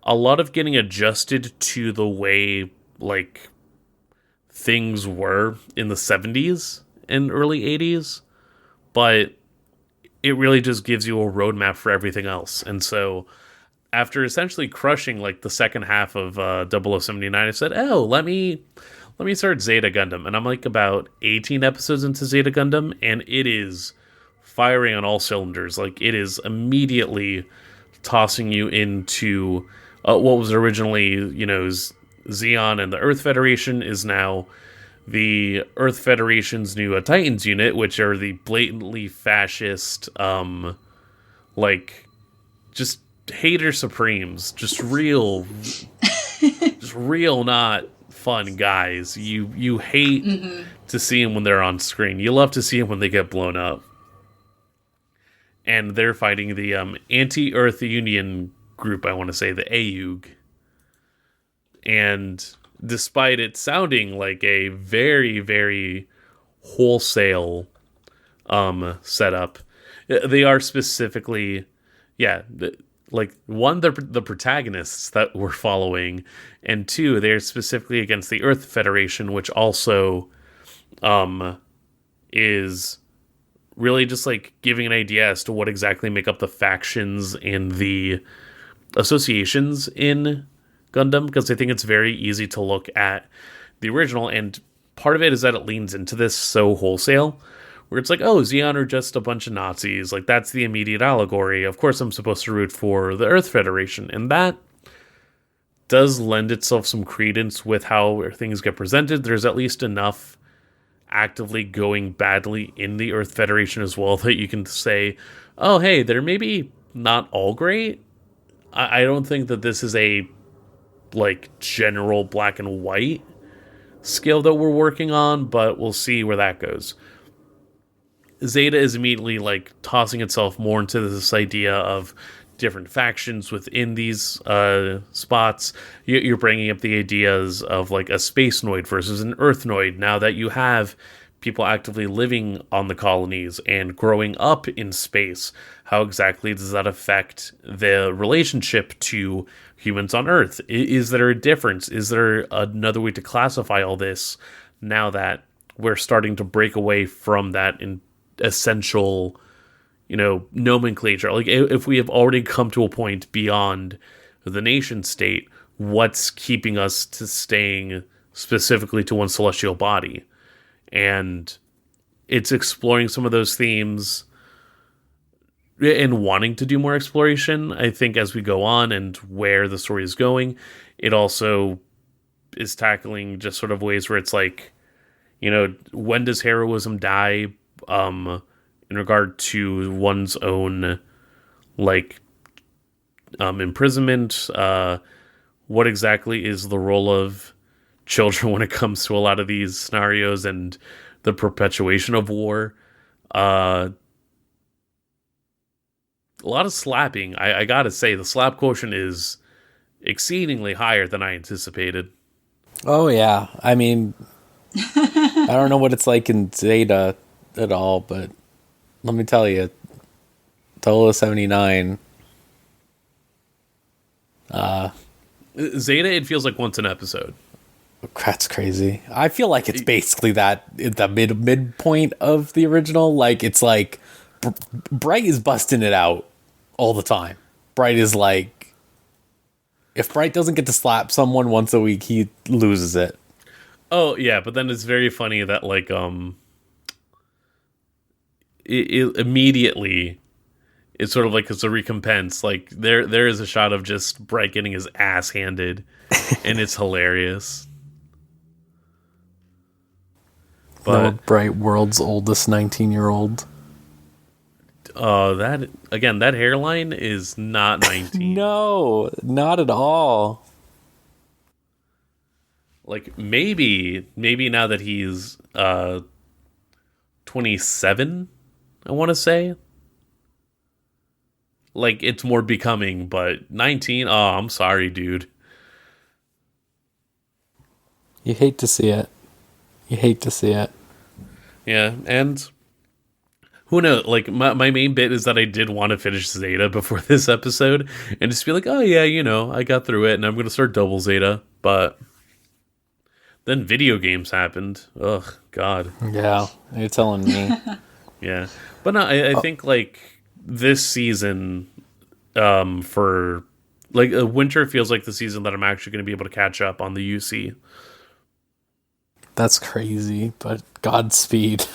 a lot of getting adjusted to the way like things were in the 70s and early 80s, but it really just gives you a roadmap for everything else. And so after essentially crushing like the second half of 0079, I said, let me start Zeta Gundam. And I'm like about 18 episodes into Zeta Gundam, and it is firing on all cylinders. Like, it is immediately tossing you into what was originally, Zeon and the Earth Federation is now the Earth Federation's new Titans unit, which are the blatantly fascist, just hater supremes, just real not fun guys. You hate to see them when they're on screen. You love to see them when they get blown up. And they're fighting the Anti-Earth Union group, I want to say, the AUG. And despite it sounding like a very, very wholesale setup, they are specifically, one, they're the protagonists that we're following, and two, they're specifically against the Earth Federation, which also is really just like giving an idea as to what exactly make up the factions and the associations in Gundam, because I think it's very easy to look at the original, and part of it is that it leans into this so wholesale, where it's like, oh, Zeon are just a bunch of Nazis. Like, that's the immediate allegory. Of course I'm supposed to root for the Earth Federation. And that does lend itself some credence with how things get presented. There's at least enough actively going badly in the Earth Federation as well that you can say, oh, hey, they're maybe not all great. I don't think that this is a, like, general black and white scale that we're working on, but we'll see where that goes. Zeta is immediately, like, tossing itself more into this idea of different factions within these spots. You're bringing up the ideas of, like, a space noid versus an Earth noid. Now that you have people actively living on the colonies and growing up in space, how exactly does that affect the relationship to humans on Earth? Is there a difference? Is there another way to classify all this now that we're starting to break away from that essential, nomenclature? Like, if we have already come to a point beyond the nation state, what's keeping us to staying specifically to one celestial body? And it's exploring some of those themes and wanting to do more exploration, I think, as we go on and where the story is going. It also is tackling just sort of ways where it's like, when does heroism die in regard to one's own, like, imprisonment? What exactly is the role of children when it comes to a lot of these scenarios and the perpetuation of war? A lot of slapping. I gotta say, the slap quotient is exceedingly higher than I anticipated. Oh, yeah. I mean, I don't know what it's like in Zeta at all, but let me tell you, Total 79. Zeta, it feels like once an episode. That's crazy. I feel like it's basically that the midpoint of the original. Like, it's like Bright is busting it out all the time. Bright is like, if Bright doesn't get to slap someone once a week, he loses it. Oh yeah, but then it's very funny that, like, it immediately, it's sort of like it's a recompense. Like, there is a shot of just Bright getting his ass handed, and it's hilarious. But Bright, world's oldest 19-year-old. that hairline is not 19. No, not at all. Like, maybe now that he's 27, I want to say. Like, it's more becoming, but 19, oh, I'm sorry, dude. You hate to see it. Yeah, and who knows? Like, my main bit is that I did want to finish Zeta before this episode and just be like, oh yeah, I got through it and I'm going to start Double Zeta. But then video games happened. Ugh, God. Yeah, you're telling me. Yeah. But no, I think, like, this season, for, like, winter feels like the season that I'm actually going to be able to catch up on the UC. That's crazy, but Godspeed.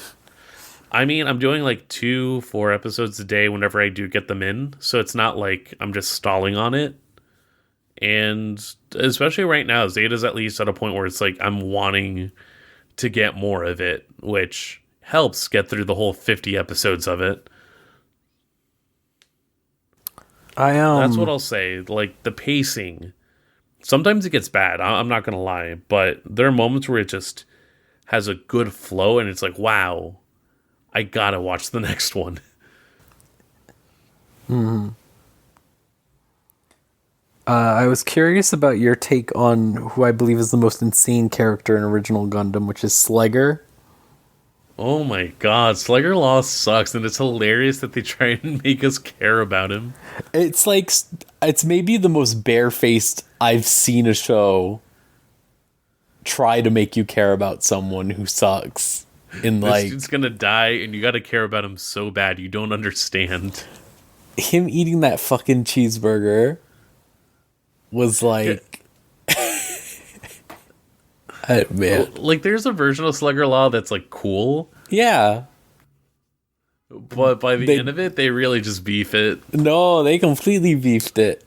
I mean, I'm doing like 2-4 episodes a day whenever I do get them in, so it's not like I'm just stalling on it. And especially right now, Zeta's at least at a point where it's like I'm wanting to get more of it, which helps get through the whole 50 episodes of it. That's what I'll say. Like, the pacing, sometimes it gets bad, I'm not gonna lie, but there are moments where it just has a good flow and it's like, wow, I gotta watch the next one. Mm-hmm. I was curious about your take on who I believe is the most insane character in original Gundam, which is Slegger. Oh my god, Slugger Law sucks, and it's hilarious that they try and make us care about him. It's like, it's maybe the most barefaced I've seen a show try to make you care about someone who sucks. In like, this dude's gonna die, and you gotta care about him so bad you don't understand. Him eating that fucking cheeseburger was like... Man. Like, there's a version of Slugger Law that's, like, cool. Yeah. But by the end of it, they really just beef it. No, they completely beefed it.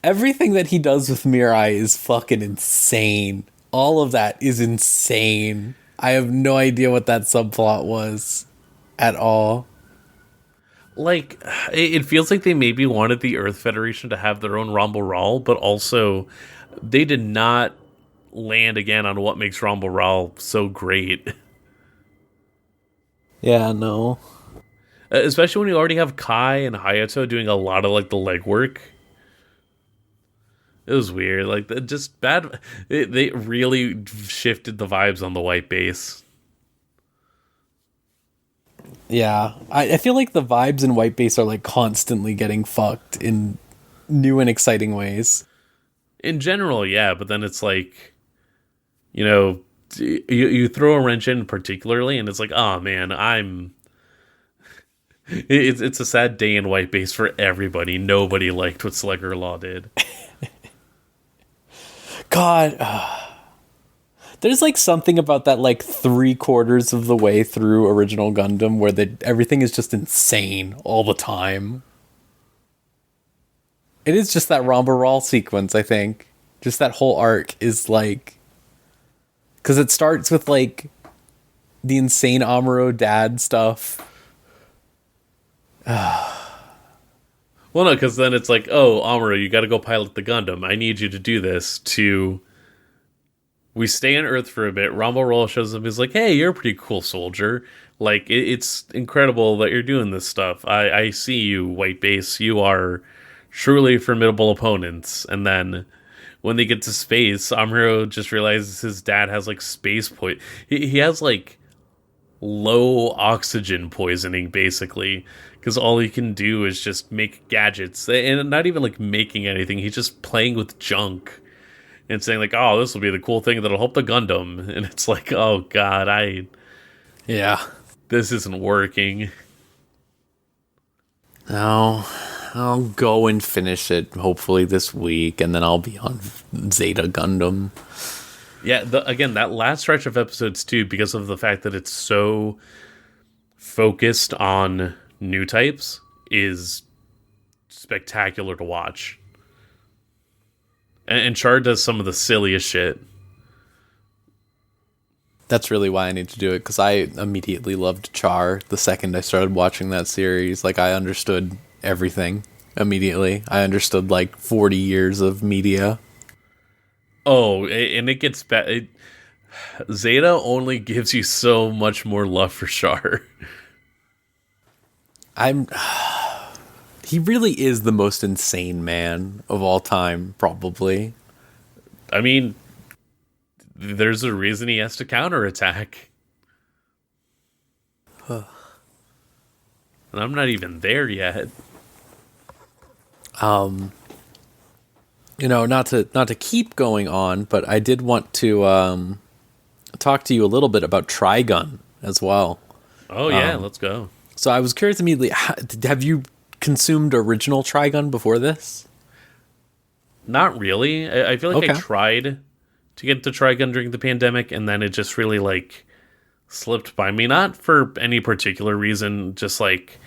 Everything that he does with Mirai is fucking insane. All of that is insane. I have no idea what that subplot was at all. Like, it feels like they maybe wanted the Earth Federation to have their own Rumble Rawl, but also they did not land again on what makes Rumble Rawl so great. Yeah, no. Especially when you already have Kai and Hayato doing a lot of, like, the legwork. It was weird. Like, just bad. They really shifted the vibes on the white base. Yeah. I feel like the vibes in white base are, like, constantly getting fucked in new and exciting ways. In general, yeah, but then it's like, you know, you throw a wrench in particularly, and it's like, oh, man, It's a sad day in white base for everybody. Nobody liked what Slugger Law did. God, there's like something about that like 3/4 of the way through original Gundam where everything is just insane all the time. It is just that Ramba Rawl sequence, I think. Just that whole arc is like, because it starts with like the insane Amuro dad stuff. Well, no, because then it's like, oh, Amuro, you got to go pilot the Gundam. I need you to do this. We stay on Earth for a bit. Rumble Roll shows up. He's like, hey, you're a pretty cool soldier. Like, it's incredible that you're doing this stuff. I see you, White Base. You are truly formidable opponents. And then when they get to space, Amuro just realizes his dad has, like, space poison. He has, like, low oxygen poisoning, basically. Because all he can do is just make gadgets. And not even, like, making anything. He's just playing with junk. And saying, like, oh, this will be the cool thing that'll help the Gundam. And it's like, oh, God, Yeah. This isn't working. No. I'll go and finish it, hopefully, this week. And then I'll be on Zeta Gundam. Yeah, again, that last stretch of episodes, too, because of the fact that it's so focused on new types, is spectacular to watch. And Char does some of the silliest shit. That's really why I need to do it, because I immediately loved Char the second I started watching that series. Like, I understood everything immediately. I understood, like, 40 years of media. Oh, and it gets bad. Zeta only gives you so much more love for Char. He really is the most insane man of all time, probably. I mean, there's a reason he has to counterattack. And I'm not even there yet. Not to keep going on, but I did want to talk to you a little bit about Trigun as well. Oh yeah, let's go. So I was curious immediately, have you consumed original Trigun before this? Not really. I feel like I tried to get to Trigun during the pandemic, and then it just really, like, slipped by me. Not for any particular reason, just, like,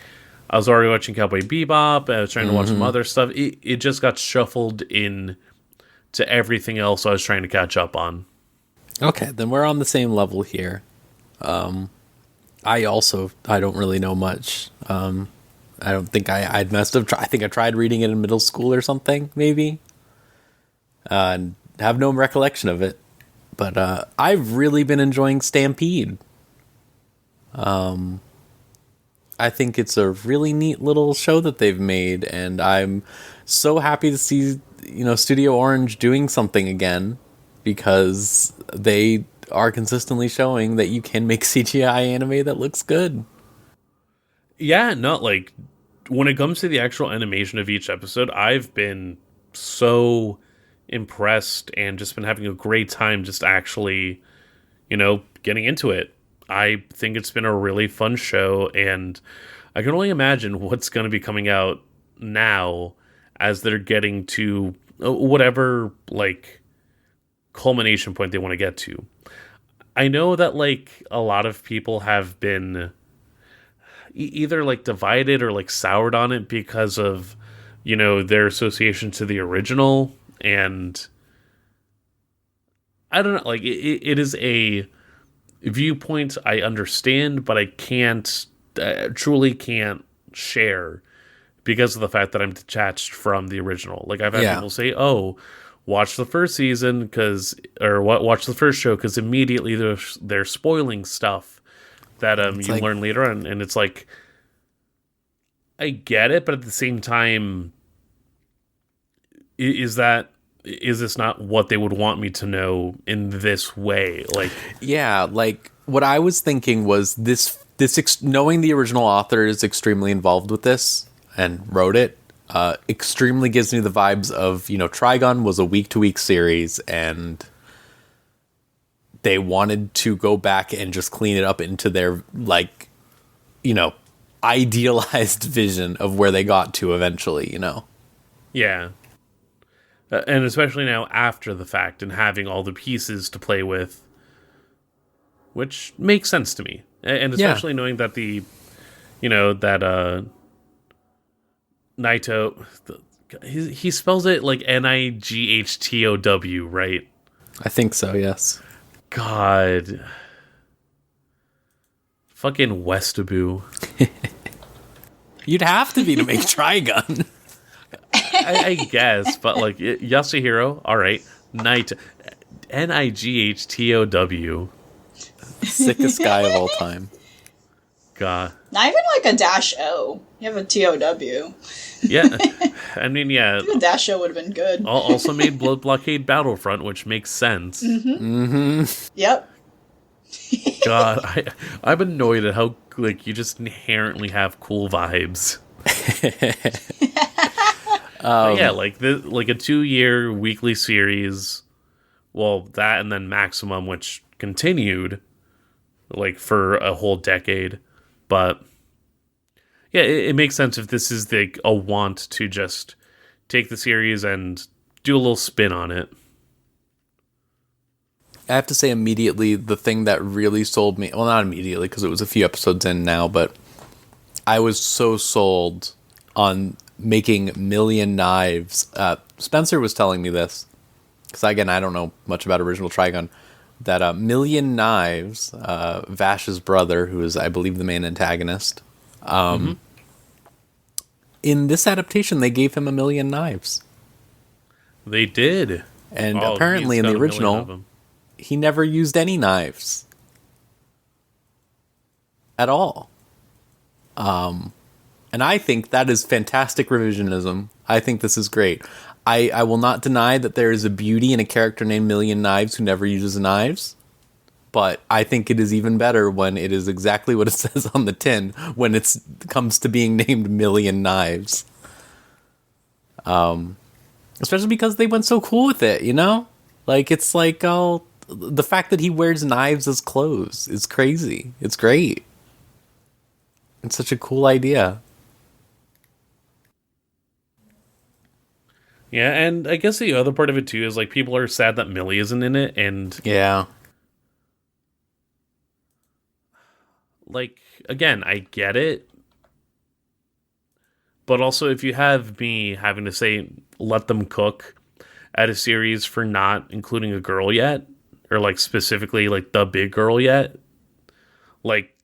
I was already watching Kbi Bebop, I was trying to watch some other stuff. It just got shuffled in to everything else I was trying to catch up on. Okay, then we're on the same level here. I don't really know much. I don't think I must have tried. I think I tried reading it in middle school or something, maybe. And have no recollection of it. But I've really been enjoying Stampede. I think it's a really neat little show that they've made, and I'm so happy to see, Studio Orange doing something again, because they are consistently showing that you can make CGI anime that looks good. Yeah, not like, when it comes to the actual animation of each episode, I've been so impressed and just been having a great time just actually, getting into it. I think it's been a really fun show, and I can only imagine what's going to be coming out now as they're getting to whatever, like, culmination point they want to get to. I know that, like, a lot of people have been, either like divided or like soured on it because of, you know, their association to the original. And I don't know, like it is a viewpoint I understand, but I can't, truly can't share because of the fact that I'm detached from the original. Like, I've had people say, oh, watch the first season watch the first show because immediately they're spoiling stuff that you learn later on. And it's like, I get it, but at the same time, is this not what they would want me to know in this way? Like, yeah, like what I was thinking was knowing the original author is extremely involved with this and wrote it, extremely gives me the vibes of, you know, Trigun was a week-to-week series and they wanted to go back and just clean it up into their, like, you know, idealized vision of where they got to eventually, you know? Yeah. And especially now after the fact and having all the pieces to play with, which makes sense to me. And especially knowing that Naito, he spells it like Nightow, right? I think so, yes. God. Fucking Westaboo. You'd have to be to make Trigun. I guess, but like Yasuhiro, all right. Nightow. Sickest guy of all time. God. Not even like a dash O. You have a TOW. Yeah. I mean, yeah. A dash O would have been good. Also made Blood Blockade Battlefront, which makes sense. Yep. God, I'm annoyed at how, like, you just inherently have cool vibes. Yeah, like a 2-year weekly series. Well, that and then Maximum, which continued like for a whole decade. But yeah, it makes sense if this is like a want to just take the series and do a little spin on it. I have to say immediately, the thing that really sold me, well, not immediately because it was a few episodes in now, but I was so sold on making Million Knives. Spencer was telling me this, because again, I don't know much about original Trigun, that Million Knives, Vash's brother, who is, I believe, the main antagonist, in this adaptation, they gave him 1,000,000 knives. They did. And apparently in the original, he never used any knives. At all. And I think that is fantastic revisionism. I think this is great. I will not deny that there is a beauty in a character named Million Knives who never uses knives. But I think it is even better when it is exactly what it says on the tin, when it comes to being named Million Knives. Especially because they went so cool with it, you know? Like, it's like, the fact that he wears knives as clothes is crazy. It's great. It's such a cool idea. Yeah, and I guess the other part of it too is like people are sad that Millie isn't in it, and yeah, like, again, I get it, but also if you have me having to say let them cook at a series for not including a girl yet, or like specifically like the big girl yet, like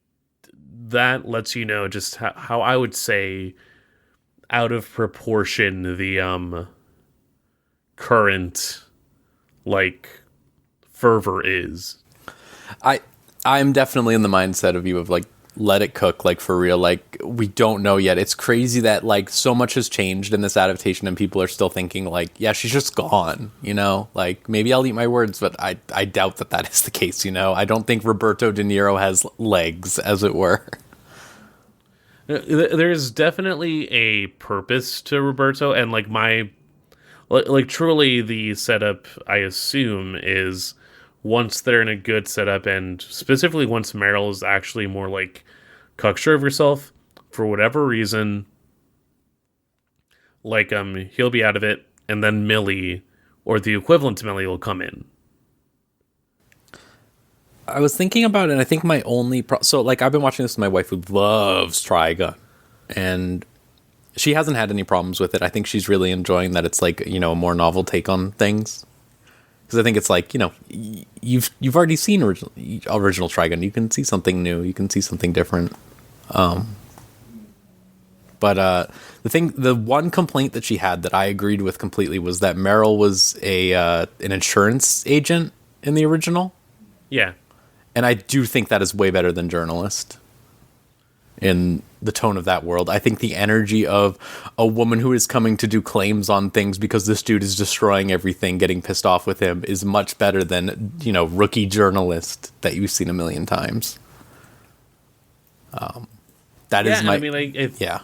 that lets you know just how I would say out of proportion the current like fervor is. I'm definitely in the mindset of you of like, let it cook, like, for real. Like, we don't know yet. It's crazy that like so much has changed in this adaptation and people are still thinking like, yeah, she's just gone, you know? Like, maybe I'll eat my words, but I doubt that is the case, you know? I don't think Roberto De Niro has legs, as it were. There's definitely a purpose to Roberto, and like like truly the setup, I assume, is once they're in a good setup, and specifically once Meryl is actually more like cocksure of herself, for whatever reason, like he'll be out of it, and then Millie, or the equivalent to Millie, will come in. I was thinking about it, and I think my only so like I've been watching this with my wife who loves Trigun, and she hasn't had any problems with it. I think she's really enjoying that it's like, you know, a more novel take on things. Because I think it's like, you know, you've already seen original Trigun. You can see something new. You can see something different. But the one complaint that she had that I agreed with completely was that Meryl was an insurance agent in the original. Yeah. And I do think that is way better than journalist in the tone of that world. I think the energy of a woman who is coming to do claims on things because this dude is destroying everything, getting pissed off with him, is much better than, you know, rookie journalist that you've seen a million times. That is my... I mean, like, yeah.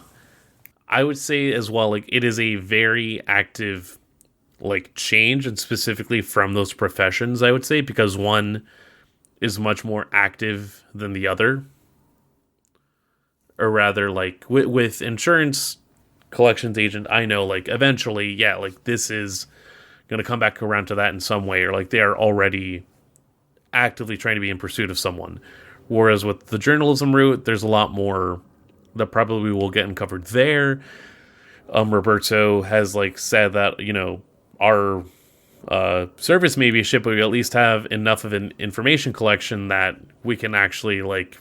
I would say as well, like, it is a very active, like, change, and specifically from those professions, I would say, because one is much more active than the other. Or rather, like, with insurance collections agent, I know, like, eventually, yeah, like, this is going to come back around to that in some way, or, like, they are already actively trying to be in pursuit of someone. Whereas with the journalism route, there's a lot more that probably will get uncovered there. Roberto has, like, said that, you know, our service may be shit, but we at least have enough of an information collection that we can actually, like,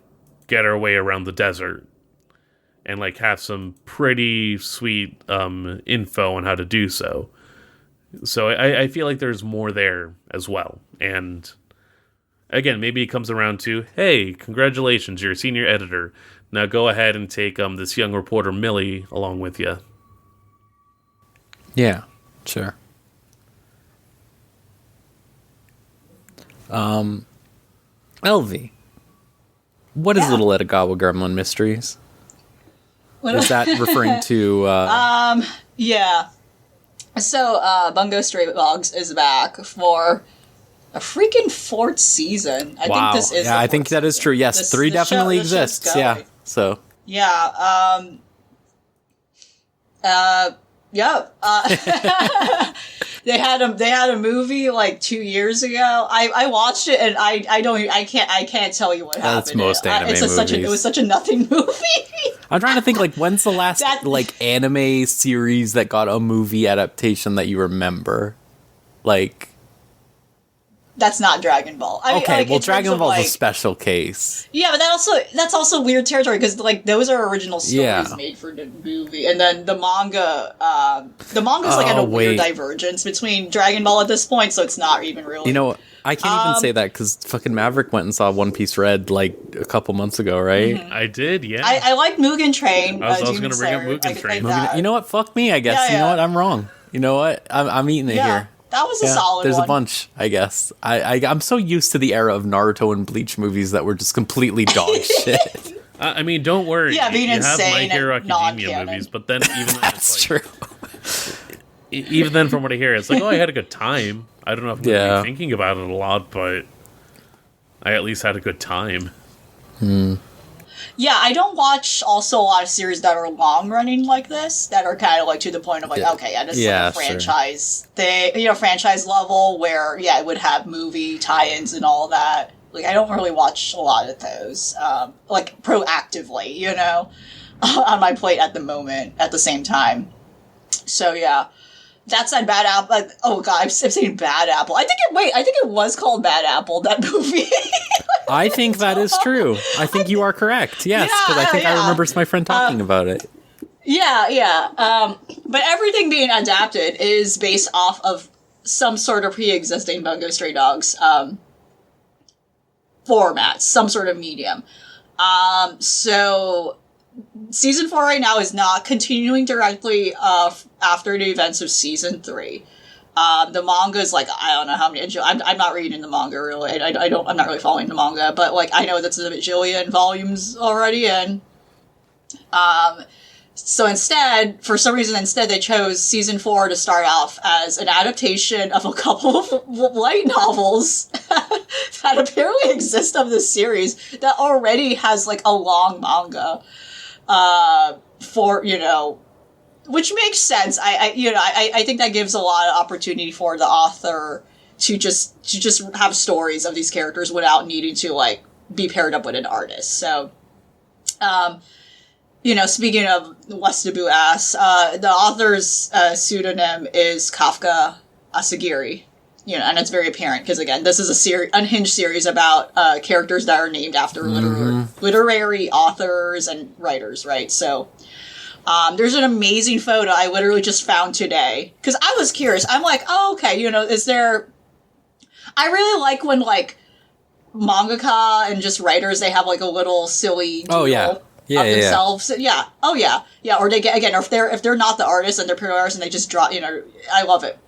get our way around the desert and, like, have some pretty sweet info on how to do so. So I feel like there's more there as well. And again, maybe it comes around to, hey, congratulations, you're a senior editor. Now go ahead and take this young reporter Millie along with you. Yeah, sure. Elvie, what is Little Edogawa Gremlin Mysteries? Is that referring to... Yeah. So, Bungo Stray Dogs is back for a freaking 4th season. I think this is... Yeah, I think that is true. Yes, 3 definitely exists. Yeah, so... Yeah, yeah. They had a movie like 2 years ago. I watched it and I can't tell you what happened. That's most anime movies. It was such a nothing movie. I'm trying to think, like, when's the last like anime series that got a movie adaptation that you remember? Like, that's not Dragon Ball. Well, Dragon Ball's a special case. Yeah, but that's also weird territory because, like, those are original stories made for the movie, and then the manga. Manga's like at a weird divergence between Dragon Ball at this point, so it's not even really. You know, I can't even say that because fucking Maverick went and saw One Piece Red like a couple months ago, right? Mm-hmm. I did, yeah. I like Mugen Train. I was going to bring up Mugen Train. You know what? Fuck me, I guess. You know what? I'm wrong. You know what? I'm eating it here. That was a solid there's one. A bunch, I guess. I'm so used to the era of Naruto and Bleach movies that were just completely dog shit. I mean, don't worry. Yeah, being you insane have My Hero and Academia movies, but then even then That's true. Even then, from what I hear, it's like, oh, I had a good time. I don't know if I'm going to be thinking about it a lot, but I at least had a good time. Yeah, I don't watch also a lot of series that are long running like this, that are kind of like to the point of like, this is like a franchise thing, franchise level where, it would have movie tie-ins and all that. Like, I don't really watch a lot of those, like, proactively, on my plate at the moment, at the same time. So, yeah. That said, Bad Apple. Oh god, I'm saying Bad Apple. I think it was called Bad Apple, that movie. I think that is true. I think you are correct. Yes, because I think I remember my friend talking about it. Yeah. But everything being adapted is based off of some sort of pre-existing Bungo Stray Dogs format, some sort of medium. So Season 4 right now is not continuing directly after the events of Season 3. The manga is like, I don't know how many, I'm not reading the manga really, I'm not really following the manga, but like, I know that's a bajillion volumes already in. So for some reason, they chose Season 4 to start off as an adaptation of a couple of light novels that apparently exist of this series that already has like a long manga. Which makes sense. I think that gives a lot of opportunity for the author to just have stories of these characters without needing to like be paired up with an artist. So, speaking of Westabu ass, the author's pseudonym is Kafka Asagiri. And it's very apparent because, again, this is a unhinged series about characters that are named after literary authors and writers, right? So there's an amazing photo I literally just found today because I was curious. I'm like, oh, okay, is there... I really like when, like, mangaka and just writers, they have, like, a little silly doodle of themselves. Yeah. Oh, yeah. Yeah, or they get, again, or if they're not the artist and they're pure artists and they just draw, I love it.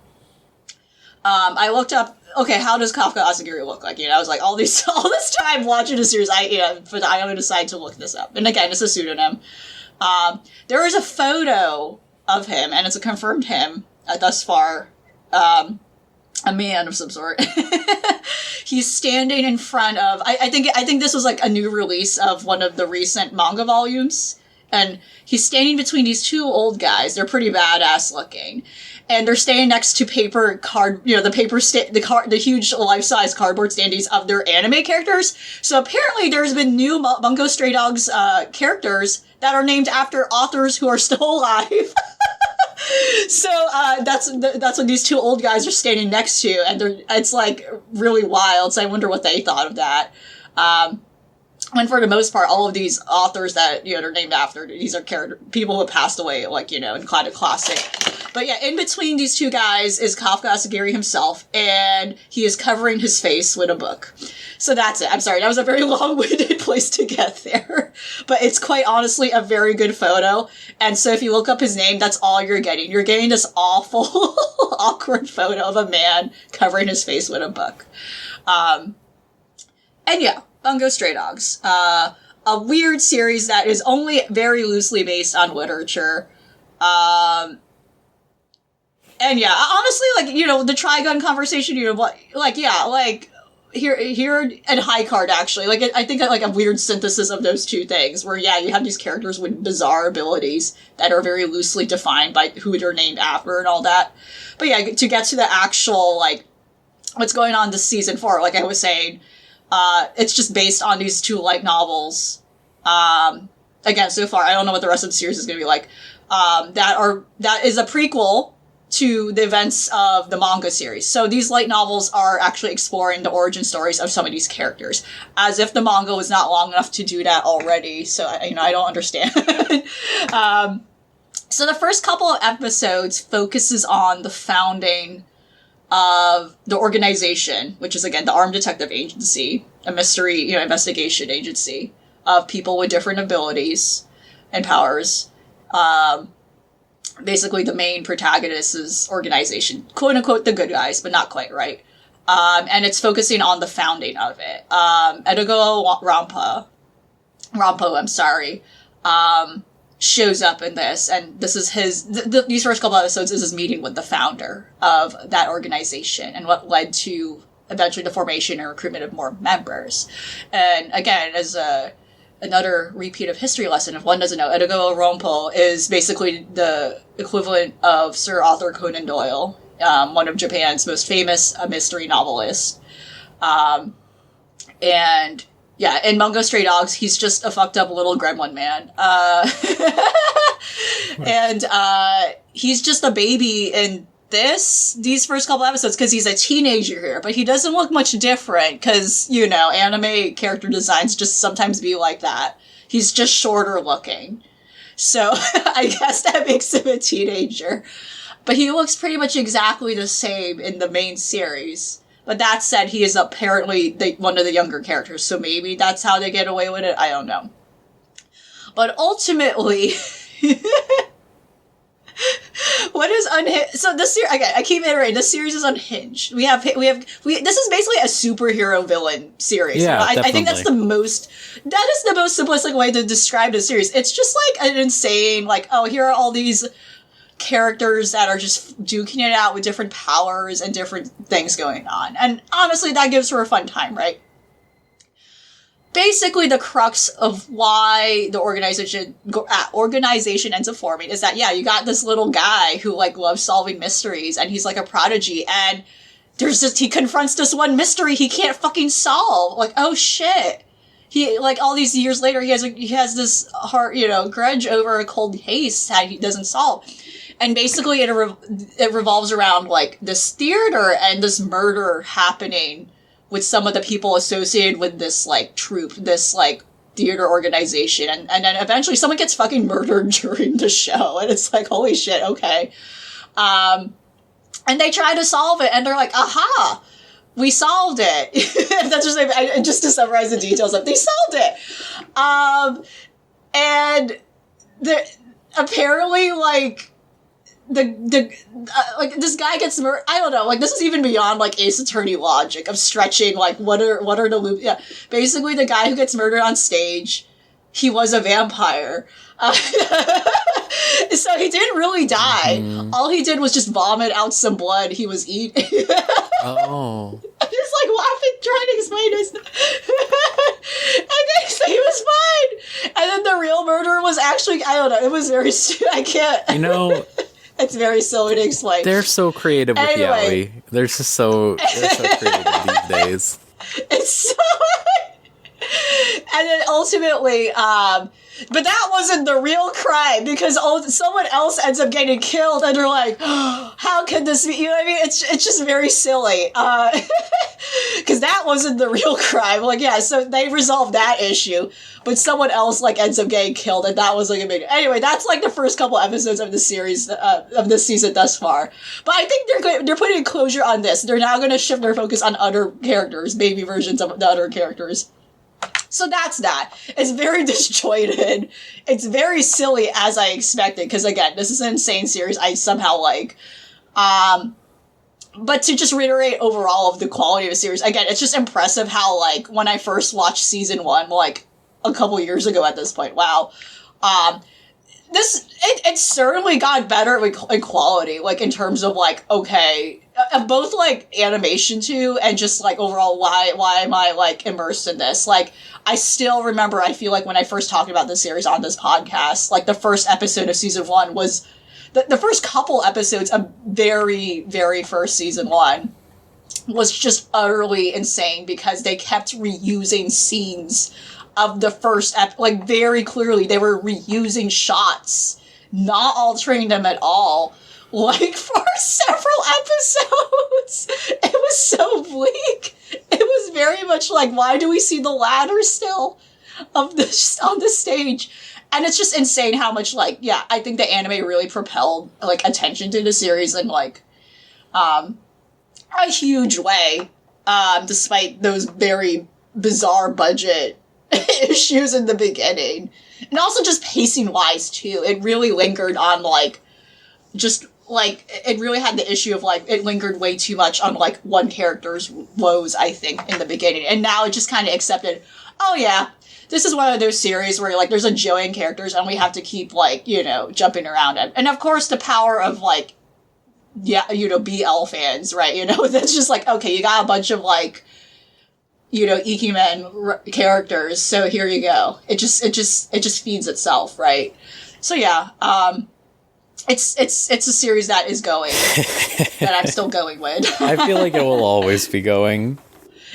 I looked up, okay, how does Kafka Asagiri look like? I was like, all this time watching a series, I only decided to look this up. And again, it's a pseudonym. There is a photo of him, and it's a confirmed him thus far, a man of some sort. He's standing in front of, I think this was like a new release of one of the recent manga volumes. And he's standing between these two old guys. They're pretty badass looking. And they're standing next to the huge life-size cardboard standees of their anime characters. So apparently there's been new Bungo Stray Dogs characters that are named after authors who are still alive. So that's what these two old guys are standing next to, and it's like really wild. So I wonder what they thought of that. And for the most part, all of these authors that, are named after, these are people who have passed away, like, in kind of classic. But yeah, in between these two guys is Kafka Asagiri himself, and he is covering his face with a book. So that's it. I'm sorry, that was a very long-winded place to get there. But it's quite honestly a very good photo. And so if you look up his name, that's all you're getting. You're getting this awful, awkward photo of a man covering his face with a book. And yeah. Bungo Stray Dogs. A weird series that is only very loosely based on literature. And yeah, honestly, like, the Trigun conversation, here and High Card, actually. Like, I think like a weird synthesis of those two things, where, yeah, you have these characters with bizarre abilities that are very loosely defined by who they're named after and all that. But yeah, to get to the actual, like, what's going on this season 4, like I was saying, it's just based on these two light novels. Again, so far, I don't know what the rest of the series is going to be like. That is a prequel to the events of the manga series. So these light novels are actually exploring the origin stories of some of these characters, as if the manga was not long enough to do that already. So, I don't understand. So the first couple of episodes focuses on the founding of the organization, which is, again, the Armed Detective Agency, a mystery, investigation agency of people with different abilities and powers. Basically, the main protagonist's organization, quote-unquote, the good guys, but not quite, right? And it's focusing on the founding of it. Edogo Rampo, shows up in this, and this is these first couple episodes is his meeting with the founder of that organization, and what led to eventually the formation and recruitment of more members. And again, as another repeat of history lesson, if one doesn't know, Edogo Rampo is basically the equivalent of Sir Arthur Conan Doyle, one of Japan's most famous mystery novelists. And yeah, in Bungo Stray Dogs, he's just a fucked up little gremlin man. And he's just a baby in these first couple episodes because he's a teenager here, but he doesn't look much different because, anime character designs just sometimes be like that. He's just shorter looking. So I guess that makes him a teenager. But he looks pretty much exactly the same in the main series. But that said, he is apparently one of the younger characters, so maybe that's how they get away with it. I don't know. But ultimately, what is unhinged? So this series, again, I keep iterating. This series is unhinged. We have. This is basically a superhero villain series. Yeah, I think that's the most simplistic way to describe the series. It's just like an insane, like, oh, here are all these characters that are just duking it out with different powers and different things going on. And honestly, that gives her a fun time, right? Basically, the crux of why the organization ends up forming is that, yeah, you got this little guy who, like, loves solving mysteries, and he's, like, a prodigy, and he confronts this one mystery he can't fucking solve. Like, oh shit. He, like, all these years later, he has this heart, grudge over a cold case that he doesn't solve. And basically it revolves around, like, this theater and this murder happening with some of the people associated with this, like, troupe, this, like, theater organization. And then eventually someone gets fucking murdered during the show. And it's like, holy shit, okay. And they try to solve it, and they're like, aha! We solved it. That's just to summarize the details of, they solved it. And apparently, like, like, this guy gets murdered. I don't know, like, this is even beyond, like, Ace Attorney logic of stretching, like, what are the loops? Yeah, basically, the guy who gets murdered on stage, he was a vampire. So he didn't really die. Mm-hmm. All he did was just vomit out some blood he was eating. Oh. I'm just, like, laughing, trying to explain this. And they say he was fine. And then the real murderer was actually, I don't know, it was very, I can't. It's very silly to explain. They're so creative with yaoi. They're just so creative these days. It's so... And then ultimately, but that wasn't the real crime, because someone else ends up getting killed, and they're like, oh, how could this be? You know what I mean? It's just very silly. Because that wasn't the real crime. Like, yeah, so they resolved that issue, but someone else, like, ends up getting killed, and that was, like, a big... Anyway, that's, like, the first couple episodes of the series, of this season thus far. But I think they're putting closure on this. They're now going to shift their focus on other characters, baby versions of the other characters. So that's that. It's very disjointed. It's very silly, as I expected, because, again, this is an insane series I somehow like. But to just reiterate overall of the quality of the series, again, it's just impressive how, like, when I first watched season 1, like, a couple years ago at this point, wow, it certainly got better in quality, like, in terms of, like, okay, both, like, animation too, and just, like, overall, why am I, like, immersed in this? Like, I still remember, I feel like, when I first talked about this series on this podcast, like, the first episode of season 1 was, the first couple episodes of very, very first season 1 was just utterly insane, because they kept reusing scenes of the first like, very clearly, they were reusing shots, not altering them at all, like, for several episodes. It was so bleak. It was very much like, why do we see the ladder still on the stage? And it's just insane how much, like, yeah, I think the anime really propelled, like, attention to the series in, like, a huge way, despite those very bizarre budget issues in the beginning. And also just pacing-wise, too. It really lingered on, like, just, like, it really had the issue of, like, it lingered way too much on, like, one character's woes, I think, in the beginning. And now it just kind of accepted, oh, yeah, this is one of those series where, like, there's a jillion characters and we have to keep, like, jumping around. And, of course, the power of, like, yeah, BL fans, right? That's just like, okay, you got a bunch of, like, Ikemen characters, so here you go. It just feeds itself, right? So yeah, it's a series that is going, that I'm still going with. I feel like it will always be going.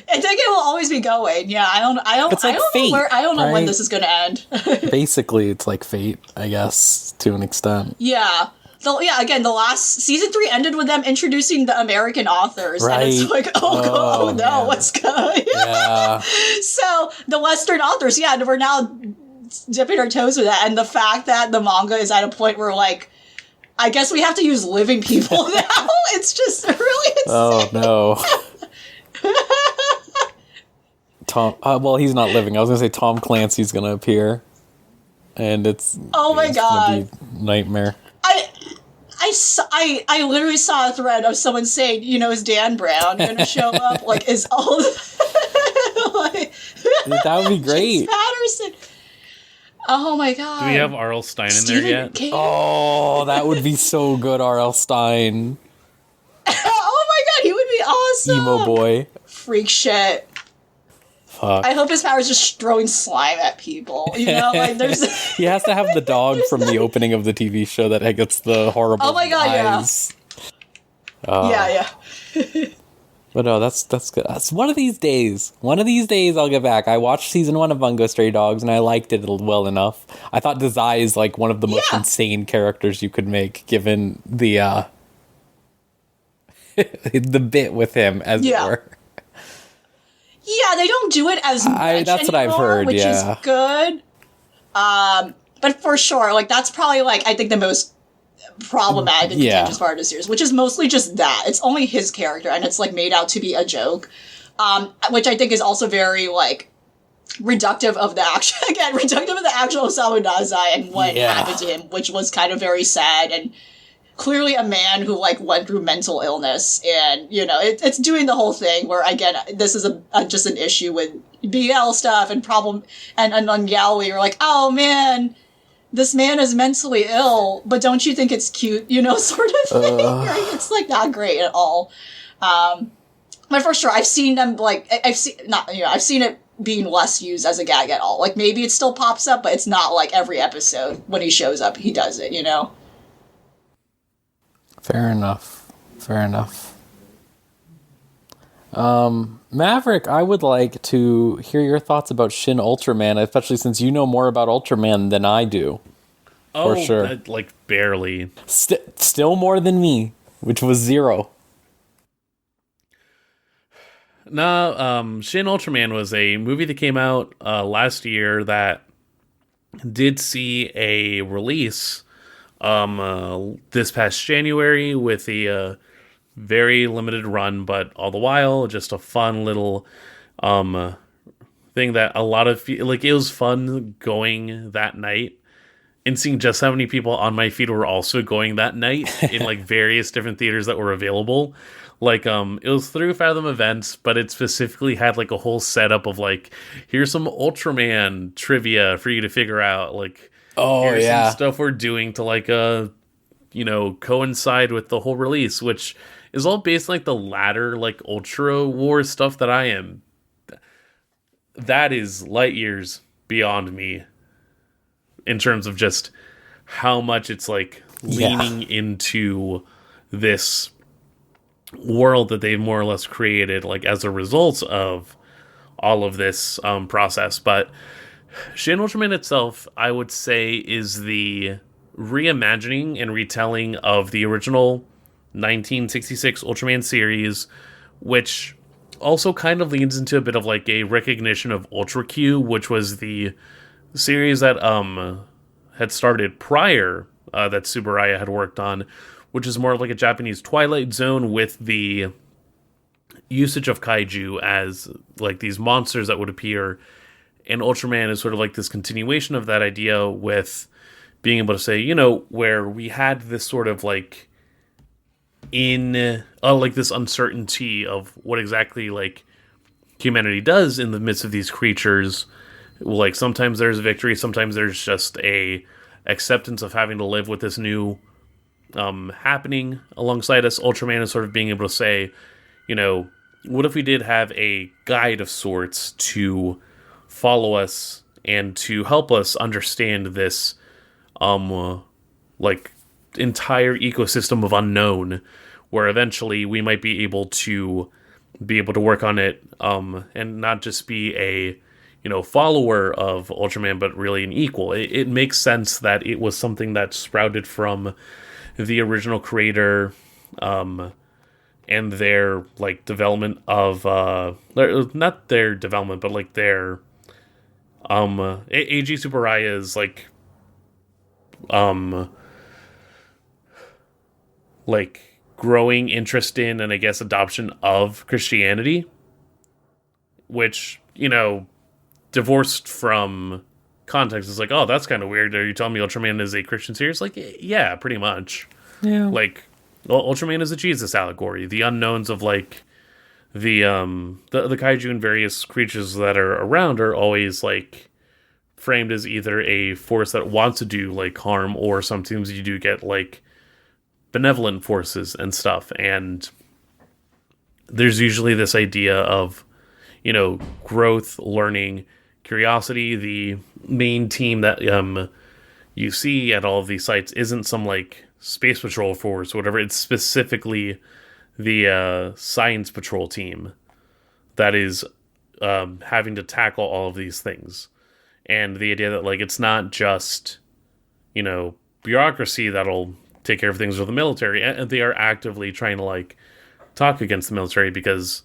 I think it will always be going. Yeah, I don't know when this is going to end. Basically, it's like fate, I guess, to an extent. Yeah. So, yeah, again, the last season 3 ended with them introducing the American authors, right. And it's like, oh no, man. What's going? Yeah. So the Western authors, yeah, we're now dipping our toes with that, and the fact that the manga is at a point where, like, I guess we have to use living people now. It's just really insane. Oh no. Tom. Well, he's not living. I was gonna say Tom Clancy's gonna appear, and it's my god, gonna be nightmare. I literally saw a thread of someone saying, is Dan Brown going to show up? Like, is all like, that would be great. James Patterson. Oh my god. Do we have R.L. Stine in there yet? King? Oh, that would be so good, R.L. Stine. Oh my god, he would be awesome. Emo boy. Freak shit. Fuck. I hope his power is just throwing slime at people. Like, there's. He has to have the dog from the opening of the TV show that gets the horrible. Oh my god, eyes. yeah. Yeah. But no, that's good. That's one of these days. One of these days I'll get back. I watched season 1 of Bungo Stray Dogs and I liked it well enough. I thought Dazai is like one of the most insane characters you could make, given the the bit with him, as it were. Yeah, they don't do it as much that's what anymore, I've heard, which is good. But for sure, like that's probably like I think the most problematic and contentious part of the series, which is mostly just that it's only his character and it's like made out to be a joke, which I think is also very like reductive of the actual Osamu Dazai and what happened to him, which was kind of very sad and clearly a man who like went through mental illness, and you know it's doing the whole thing where again this is just an issue with BL stuff and problem and on yaoi you're like, oh man, this man is mentally ill, but don't you think it's cute, you know, sort of thing. It's like not great at all. But for sure, I've seen them like I've seen it being less used as a gag at all. Like maybe it still pops up, but it's not like every episode when he shows up, he does it, you know. Fair enough. Maverick, I would like to hear your thoughts about Shin Ultraman, especially since you know more about Ultraman than I do. Oh, for sure. Like barely. Still more than me, which was 0. No, Shin Ultraman was a movie that came out last year that did see a release this past January with a very limited run, but all the while just a fun little thing that a lot of like it was fun going that night and seeing just how many people on my feed were also going that night in like various different theaters that were available. Like it was through Fathom Events, but it specifically had like a whole setup of like, here's some Ultraman trivia for you to figure out, like here's some stuff we're doing to like coincide with the whole release, which is all based on like the latter like Ultra War stuff that is light years beyond me in terms of just how much it's like leaning into this world that they've more or less created like as a result of all of this process. But Shin Ultraman itself, I would say, is the reimagining and retelling of the original 1966 Ultraman series, which also kind of leans into a bit of like a recognition of Ultra Q, which was the series that had started prior that Tsuburaya had worked on, which is more of like a Japanese Twilight Zone with the usage of kaiju as like these monsters that would appear. And Ultraman is sort of like this continuation of that idea with being able to say, you know, where we had this sort of like in like this uncertainty of what exactly like humanity does in the midst of these creatures. Like sometimes there's victory, sometimes there's just a acceptance of having to live with this new happening alongside us. Ultraman is sort of being able to say, you know, what if we did have a guide of sorts to follow us and to help us understand this like entire ecosystem of unknown, where eventually we might be able to work on it and not just be a follower of Ultraman, but really an equal. It makes sense that it was something that sprouted from the original creator and their like development of not their development, but like their AG Tsuburaya like growing interest in and I guess adoption of Christianity, which, you know, divorced from context is like, oh, that's kind of weird. Are you telling me Ultraman is a Christian series? Like, yeah, pretty much. Yeah. Like, Ultraman is a Jesus allegory. The unknowns of like the kaiju and various creatures that are around are always like framed as either a force that wants to do like harm, or sometimes you do get like benevolent forces and stuff. And there's usually this idea of, you know, growth, learning, curiosity. The main team that you see at all of these sites isn't some like space patrol force or whatever. It's specifically the science patrol team that is having to tackle all of these things. And the idea that, like, it's not just, bureaucracy that'll take care of things with the military. And they are actively trying to, like, talk against the military because,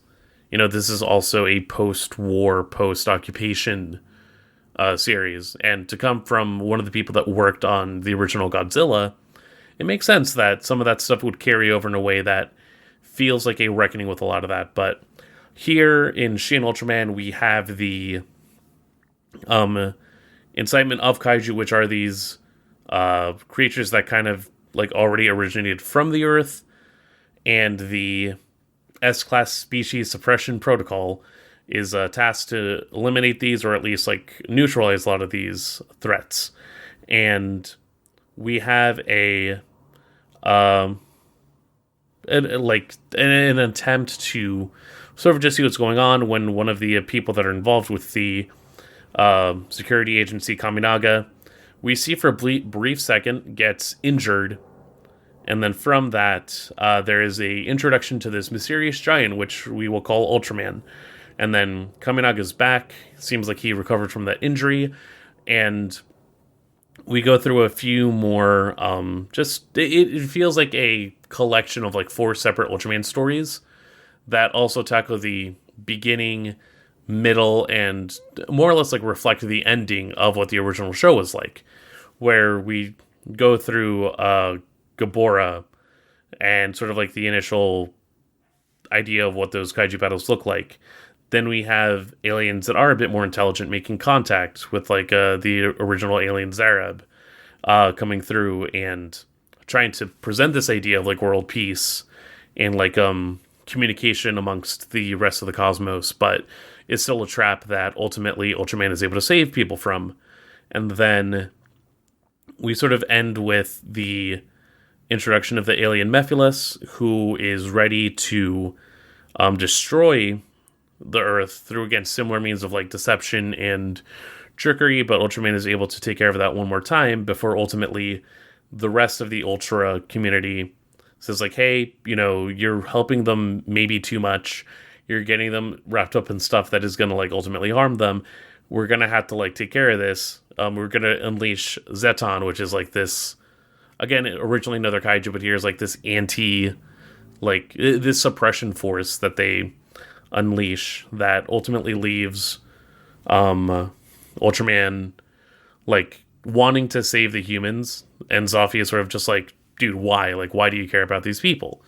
this is also a post-war, post-occupation series. And to come from one of the people that worked on the original Godzilla, it makes sense that some of that stuff would carry over in a way that feels like a reckoning with a lot of that. But here in Shin Ultraman, we have the incitement of kaiju, which are these creatures that kind of like already originated from the Earth, and the S-class species suppression protocol is tasked to eliminate these, or at least like neutralize a lot of these threats. And we have an attempt to sort of just see what's going on when one of the people that are involved with the security agency, Kaminaga, we see for a brief second gets injured. And then from that, there is a introduction to this mysterious giant, which we will call Ultraman. And then Kaminaga's back. Seems like he recovered from that injury. And we go through a few more, it feels like a collection of like 4 separate Ultraman stories that also tackle the beginning, middle, and more or less like reflect the ending of what the original show was like, where we go through Gabora and sort of like the initial idea of what those kaiju battles look like. Then we have aliens that are a bit more intelligent making contact with like the original alien Zarab coming through and trying to present this idea of like world peace and like communication amongst the rest of the cosmos, but it's still a trap that ultimately Ultraman is able to save people from. And then we sort of end with the introduction of the alien Mephiles, who is ready to destroy the Earth through, again, similar means of like deception and trickery, but Ultraman is able to take care of that one more time before ultimately the rest of the Ultra community says like, hey, you're helping them maybe too much. You're getting them wrapped up in stuff that is going to like ultimately harm them. We're going to have to like take care of this. We're going to unleash Zeton, which is like this, again, originally another kaiju, but here's like this this suppression force that they unleash that ultimately leaves Ultraman like wanting to save the humans, and Zafie is sort of just like, dude, why? Like, why do you care about these people?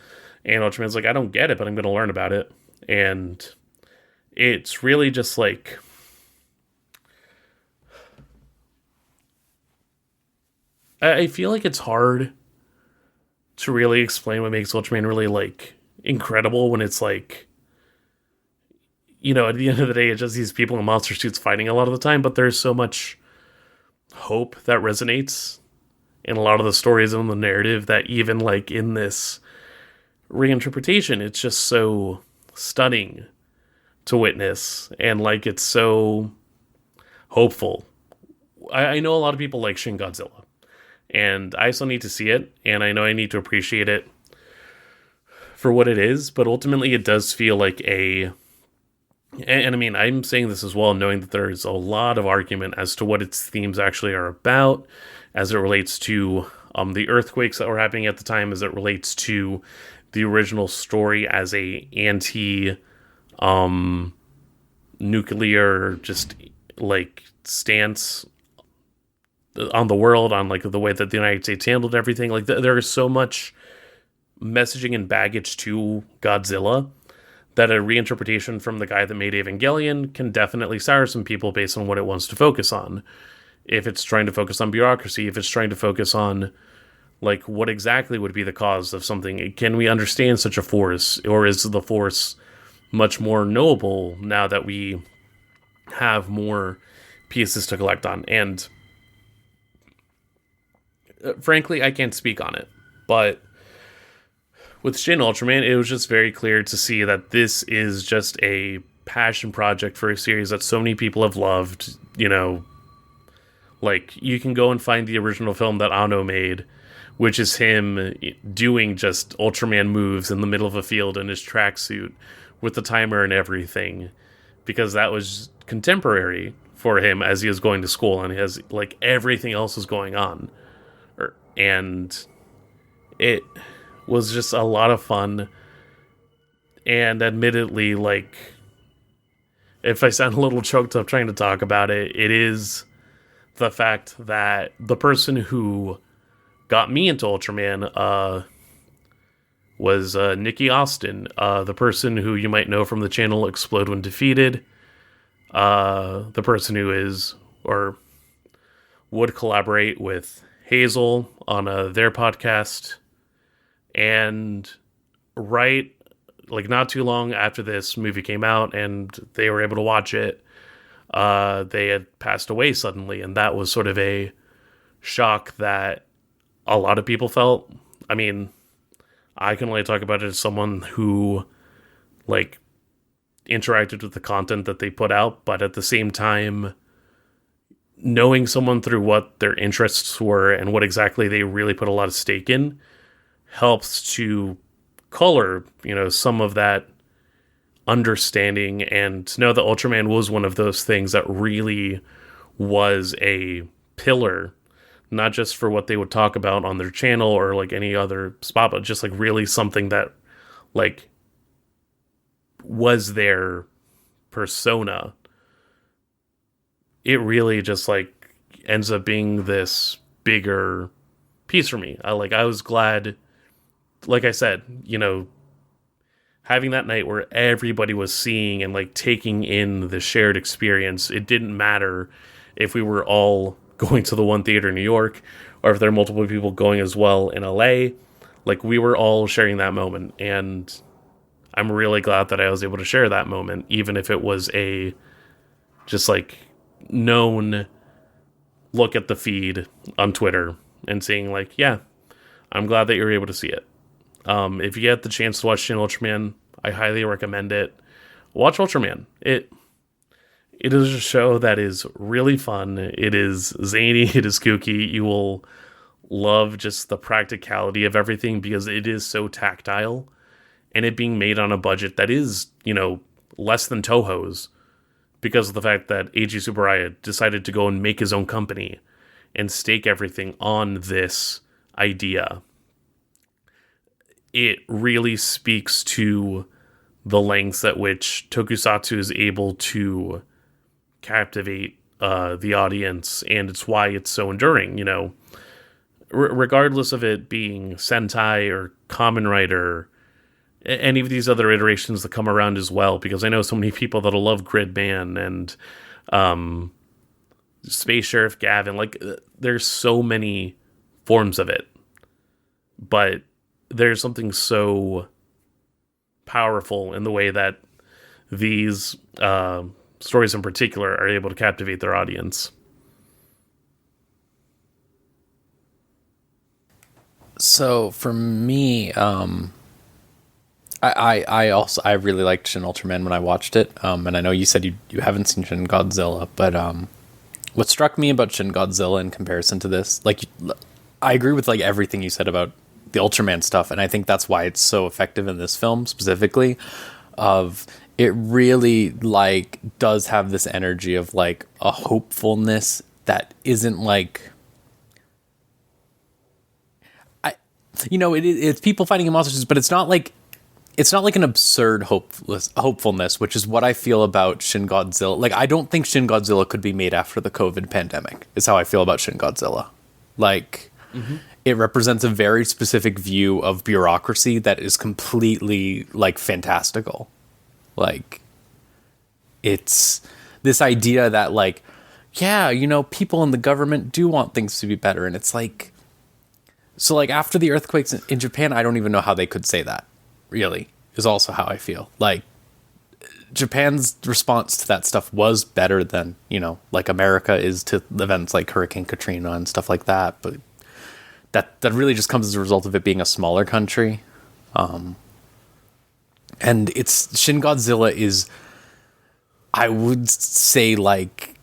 And Ultraman's like, I don't get it, but I'm going to learn about it. And it's really just like, I feel like it's hard to really explain what makes Ultraman really like incredible when it's like, at the end of the day, it's just these people in monster suits fighting a lot of the time, but there's so much hope that resonates in a lot of the stories and the narrative that even like in this reinterpretation, it's just so stunning to witness, and like it's so hopeful. I know a lot of people like Shin Godzilla, and I still need to see it, and I know I need to appreciate it for what it is, but ultimately it does feel like and I mean, I'm saying this as well, knowing that there is a lot of argument as to what its themes actually are about, as it relates to the earthquakes that were happening at the time, as it relates to the original story as a nuclear just like stance on the world, on like the way that the United States handled everything. Like there is so much messaging and baggage to Godzilla that a reinterpretation from the guy that made Evangelion can definitely sour some people based on what it wants to focus on. If it's trying to focus on bureaucracy, if it's trying to focus on like what exactly would be the cause of something, can we understand such a force, or is the force much more knowable now that we have more pieces to collect on? And frankly, I can't speak on it, but with Shin Ultraman, it was just very clear to see that this is just a passion project for a series that so many people have loved. Like, you can go and find the original film that Anno made, which is him doing just Ultraman moves in the middle of a field in his tracksuit with the timer and everything, because that was contemporary for him as he was going to school and as like everything else was going on. And it was just a lot of fun. And admittedly, like, if I sound a little choked up trying to talk about it, it is the fact that the person who got me into Ultraman was Nikki Austin, the person who you might know from the channel Explode When Defeated, the person who is, or would collaborate with Hazel on their podcast. And right, like, not too long after this movie came out and they were able to watch it, they had passed away suddenly, and that was sort of a shock that a lot of people felt. I mean, I can only talk about it as someone who, like, interacted with the content that they put out, but at the same time, knowing someone through what their interests were and what exactly they really put a lot of stake in helps to color, you know, some of that understanding, and to know that Ultraman was one of those things that really was a pillar, not just for what they would talk about on their channel or like any other spot, but just like really something that like was their persona. It really just like ends up being this bigger piece for me. I was glad, like I said, you know, having that night where everybody was seeing and like taking in the shared experience. It didn't matter if we were all going to the one theater in New York or if there are multiple people going as well in LA. Like, we were all sharing that moment, and I'm really glad that I was able to share that moment, even if it was a just like known look at the feed on Twitter and seeing like, yeah, I'm glad that you're able to see it. If you get the chance to watch Shin Ultraman, I highly recommend it. Watch Ultraman. It is a show that is really fun. It is zany. It is kooky. You will love just the practicality of everything because it is so tactile, and it being made on a budget that is, you know, less than Toho's, because of the fact that Eiji Tsuburaya decided to go and make his own company and stake everything on this idea. It really speaks to the lengths at which Tokusatsu is able to captivate the audience, and it's why it's so enduring, you know, regardless of it being Sentai or Kamen Rider, any of these other iterations that come around as well, because I know so many people that'll love Gridman and Space Sheriff Gavin. Like, there's so many forms of it, but there's something so powerful in the way that these stories in particular are able to captivate their audience. So for me, I really liked Shin Ultraman when I watched it, and I know you said you haven't seen Shin Godzilla, but what struck me about Shin Godzilla in comparison to this, like, I agree with like everything you said about the Ultraman stuff, and I think that's why it's so effective in this film specifically. Of it really like does have this energy of like a hopefulness that isn't like, it's people fighting monsters, but it's not like an absurd hopefulness, which is what I feel about Shin Godzilla. Like, I don't think Shin Godzilla could be made after the COVID pandemic, is how I feel about Shin Godzilla. Like, It represents a very specific view of bureaucracy that is completely, like, fantastical. Like, it's this idea that, like, yeah, you know, people in the government do want things to be better, and it's like, so, like, after the earthquakes in Japan, I don't even know how they could say that, really, is also how I feel. Like, Japan's response to that stuff was better than, you know, like America is to events like Hurricane Katrina and stuff like that, but that really just comes as a result of it being a smaller country. And it's, Shin Godzilla is, I would say, like,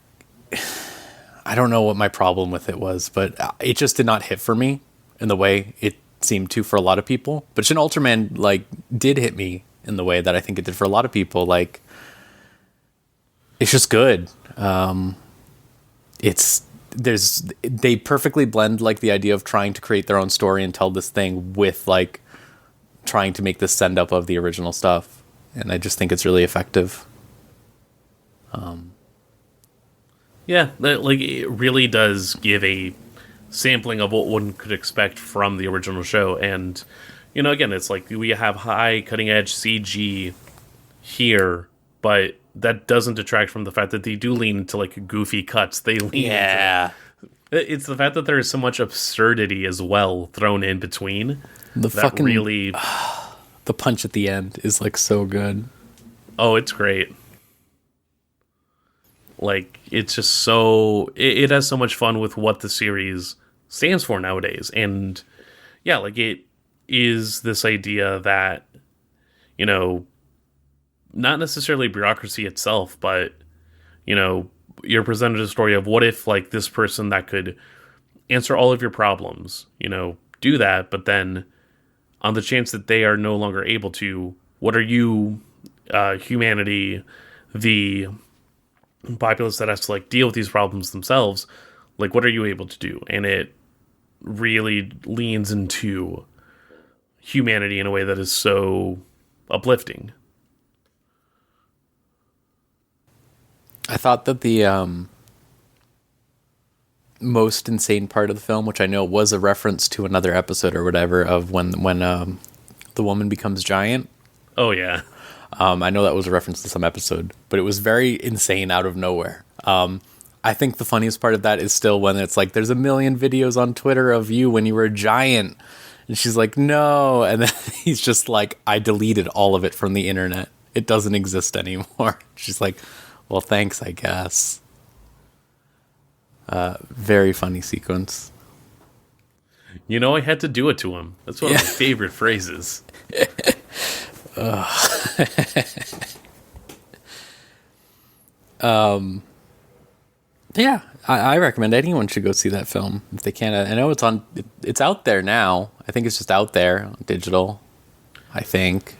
I don't know what my problem with it was, but it just did not hit for me. in the way it seemed to for a lot of people. But Shin Ultraman, like, did hit me in the way that I think it did for a lot of people. Like, it's just good. They perfectly blend, like, the idea of trying to create their own story and tell this thing with, like, trying to make this send up of the original stuff. And I just think it's really effective. Yeah, like, it really does give a sampling of what one could expect from the original show. And, you know, again, it's like we have high cutting edge CG here, but that doesn't detract from the fact that they do lean into, like, goofy cuts. They lean into, it's the fact that there is so much absurdity as well thrown in between. The that fucking really, the punch at the end is, like, so good. Oh, it's great. Like, it's just so... It has so much fun with what the series stands for nowadays. And, yeah, like, it is this idea that, you know, not necessarily bureaucracy itself, but, you know, you're presented a story of what if, like, this person that could answer all of your problems, you know, do that, but then on the chance that they are no longer able to, what are you, humanity, the populace that has to, like, deal with these problems themselves, like, what are you able to do? And it really leans into humanity in a way that is so uplifting. I thought that the most insane part of the film, which I know was a reference to another episode or whatever, of when the woman becomes giant. Oh, yeah. I know that was a reference to some episode, but it was very insane out of nowhere. I think the funniest part of that is still when it's like, there's a million videos on Twitter of you when you were a giant. And she's like, no. And then he's just like, I deleted all of it from the internet. It doesn't exist anymore. She's like, well, thanks, I guess. Very funny sequence. You know, I had to do it to him. That's one of my favorite phrases. Yeah, I recommend anyone should go see that film if they can. I know it's out there now. I think it's just out there on digital, I think.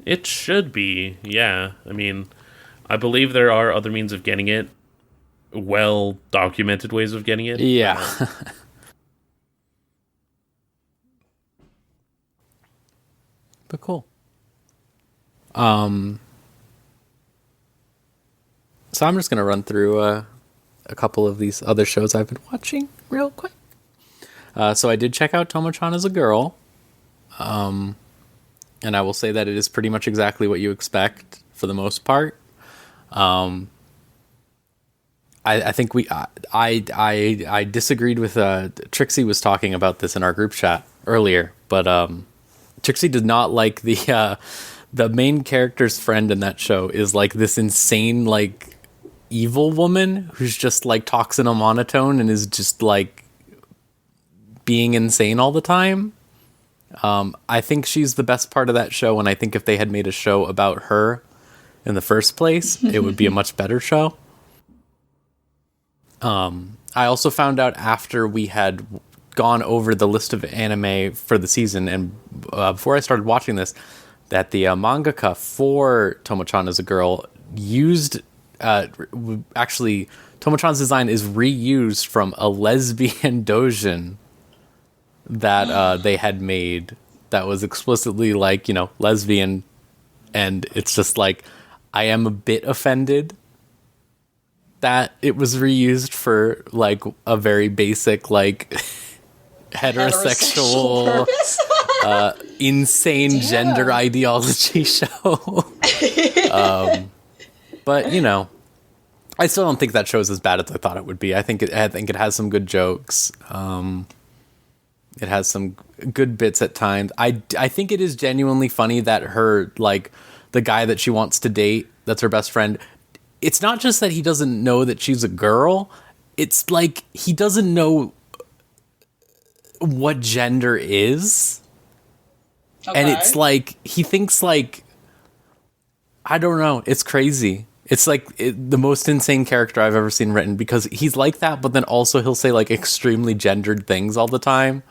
It should be, yeah. I mean, I believe there are other means of getting it. Well-documented ways of getting it. Yeah. But cool. So I'm just going to run through a couple of these other shows I've been watching real quick. So I did check out Tomo-chan as a Girl. And I will say that it is pretty much exactly what you expect for the most part. I think I disagreed with Trixie was talking about this in our group chat earlier, but Trixie did not like the main character's friend in that show is like this insane, like, evil woman who's just like talks in a monotone and is just like being insane all the time. I think she's the best part of that show, and I think if they had made a show about her in the first place, it would be a much better show. I also found out after we had gone over the list of anime for the season, and before I started watching this, that the mangaka for Tomo-chan as a Girl used... actually, Tomo-chan's design is reused from a lesbian doujin that they had made that was explicitly, like, you know, lesbian, and it's just like, I am a bit offended that it was reused for, like, a very basic, like, heterosexual insane gender ideology show. But, you know, I still don't think that show's as bad as I thought it would be. I think it has some good jokes. It has some good bits at times. I think it is genuinely funny that her, like, the guy that she wants to date, that's her best friend, it's not just that he doesn't know that she's a girl. It's like he doesn't know what gender is. Okay. And it's like he thinks, like, I don't know. It's crazy. It's like the most insane character I've ever seen written, because he's like that, but then also he'll say like extremely gendered things all the time.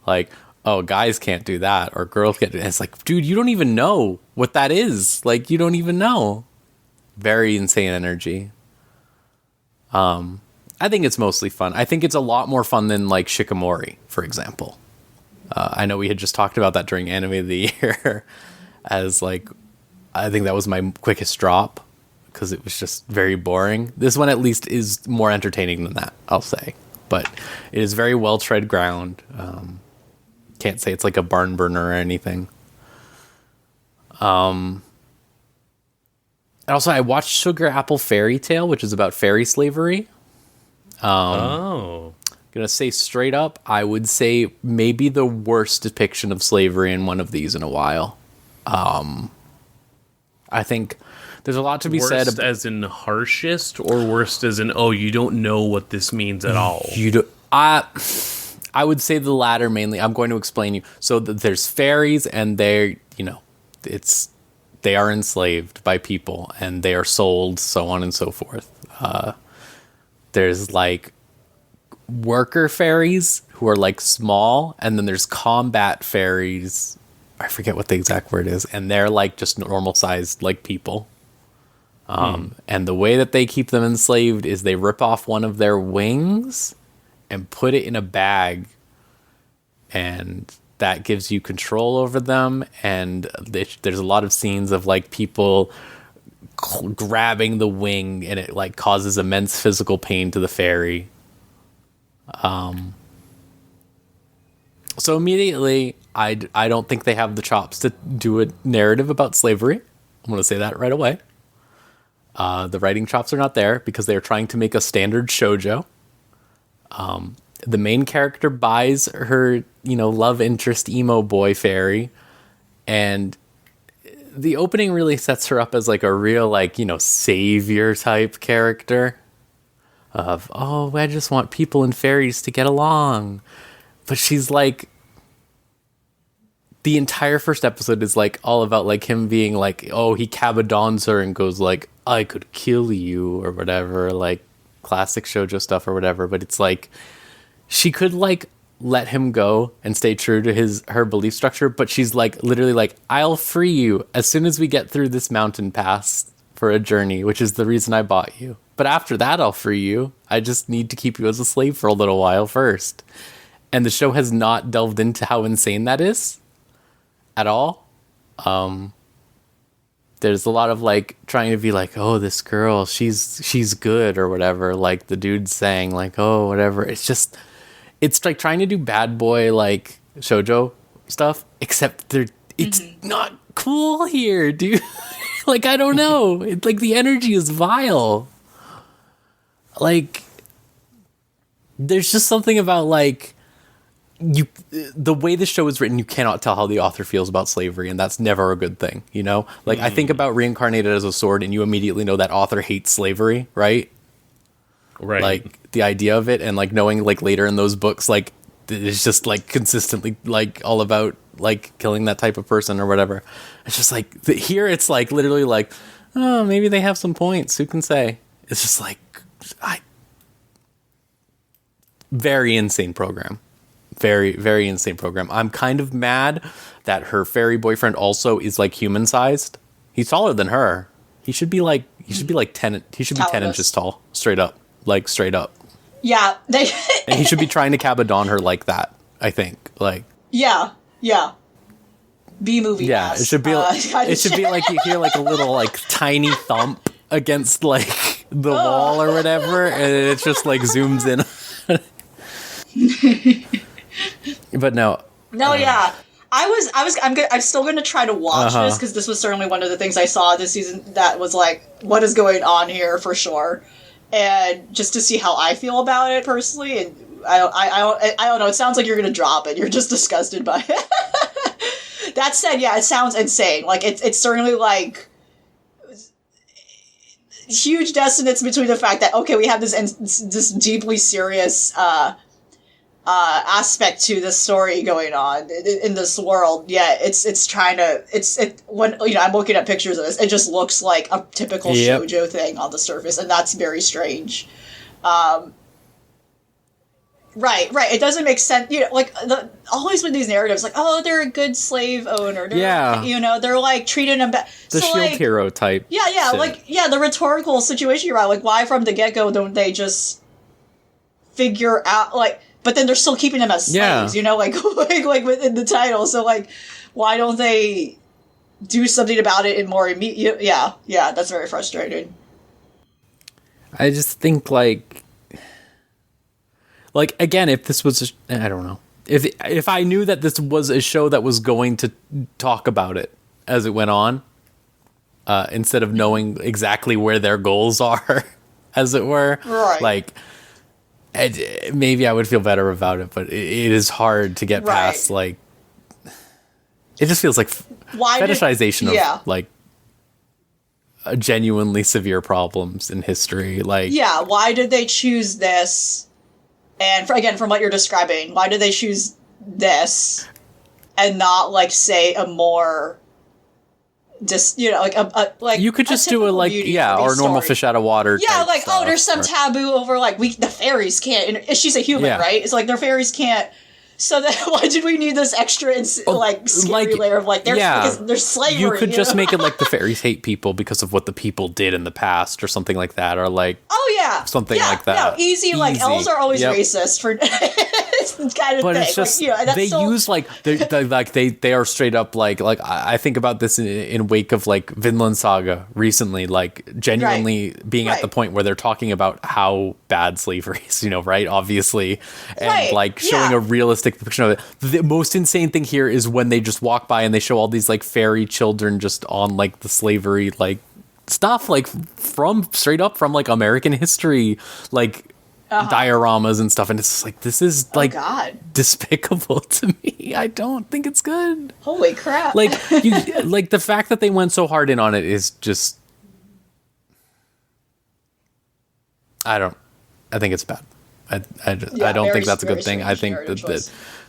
Like, oh, guys can't do that, or girls can't do that. It's like, dude, you don't even know what that is. Like, you don't even know. Very insane energy. I think it's mostly fun. I think it's a lot more fun than like Shikamori, for example. I know we had just talked about that during Anime of the Year as like, I think that was my quickest drop because it was just very boring. This one at least is more entertaining than that, I'll say. But it is very well tread ground. Can't say it's like a barn burner or anything. And also, I watched Sugar Apple Fairy Tale, which is about fairy slavery. Gonna say straight up, I would say maybe the worst depiction of slavery in one of these in a while. I think there's a lot to be said. Worst as in harshest, or worst as in, oh, you don't know what this means at all? I would say the latter mainly. I'm going to explain you. So there's fairies, and they are enslaved by people, and they are sold, so on and so forth. There's like worker fairies who are like small, and then there's combat fairies. I forget what the exact word is, and they're like just normal sized like people. And the way that they keep them enslaved is they rip off one of their wings and put it in a bag, and that gives you control over them. And there's a lot of scenes of like people grabbing the wing, and it like causes immense physical pain to the fairy. So immediately, I don't think they have the chops to do a narrative about slavery. I'm going to say that right away. The writing chops are not there because they're trying to make a standard shoujo. The main character buys her, love interest emo boy fairy, and the opening really sets her up as like a real, like, savior type character of, oh, I just want people and fairies to get along. But she's like, the entire first episode is like all about like him being like, oh, he cabadons her and goes like, I could kill you or whatever, like classic shoujo stuff or whatever. But it's like, she could like let him go and stay true to her belief structure, but she's like literally like, I'll free you as soon as we get through this mountain pass for a journey, which is the reason I bought you. But after that, I'll free you. I just need to keep you as a slave for a little while first. And the show has not delved into how insane that is at all. There's a lot of like trying to be like, oh, this girl, she's good or whatever. Like the dude's saying like, oh, whatever. It's like trying to do bad boy like shoujo stuff, except it's not cool here, dude. Like, I don't know. It's like the energy is vile. Like, there's just something about like the way the show is written, you cannot tell how the author feels about slavery, and that's never a good thing, Like, I think about Reincarnated as a Sword, and you immediately know that author hates slavery, right? Right. Like, the idea of it, and, like, knowing, like, later in those books, like, it's just, like, consistently, like, all about, like, killing that type of person or whatever. It's just, like, here it's, like, literally, like, oh, maybe they have some points, who can say? It's just, like, very insane program. Very, very insane program. I'm kind of mad that her fairy boyfriend also is like human sized. He's taller than her. He should be like 10. He should be 10 inches tall, straight up. Yeah, and he should be trying to cabadon her like that. I think Yeah. B movie. Yeah, it should be. It should be like you hear like a little like tiny thump against like the wall or whatever, and it just like zooms in. But no, yeah. I'm still gonna try to watch this because this was certainly one of the things I saw this season that was like, what is going on here for sure, and just to see how I feel about it personally. And I don't know. It sounds like you're gonna drop it. You're just disgusted by it. That said, yeah, it sounds insane. Like it's certainly like huge dissonance between the fact that okay, we have this deeply serious aspect to the story going on in this world. Yeah, it's trying to when I'm looking at pictures of this, it just looks like a typical shoujo thing on the surface, and that's very strange. Right. It doesn't make sense. Like always with these narratives, like, oh, they're a good slave owner. They're, they're like treating them bad. The shield hero type. Yeah, shit. The rhetorical situation you're at, like, why from the get go don't they just figure out but then they're still keeping them as slaves, like within the title. So like, why don't they do something about it in more immediate? Yeah, that's very frustrating. I just think like again, if this was, I don't know, if I knew that this was a show that was going to talk about it as it went on, instead of knowing exactly where their goals are, as it were, right. Like, maybe I would feel better about it, but it is hard to get past, like, it just feels like fetishization of, like, genuinely severe problems in history. Like, yeah, why did they choose this? And from what you're describing, why did they choose this and not, like, say a more just like you could just do a or normal story. Fish out of water. Yeah, like stuff, there's some taboo over the fairies can't. And she's a human, right? It's like their fairies can't. So then, why did we need this extra scary layer of because there's slavery? You could just make it like the fairies hate people because of what the people did in the past, or something like that, or like something like that. No, easy. Like elves are always racist for it's kind of but thing. It's just they use they are straight up like I think about this in wake of like Vinland Saga recently, like genuinely being at the point where they're talking about how bad slavery is, right? Obviously, and like showing a realistic depiction of it. The most insane thing here is when they just walk by and they show all these like fairy children just on like the slavery like stuff, like from straight up from like American history, like dioramas and stuff, and it's just like, this is like despicable to me. I don't think it's good. Holy crap. Like like the fact that they went so hard in on it is just, I think it's bad. I don't think that's a good thing. I think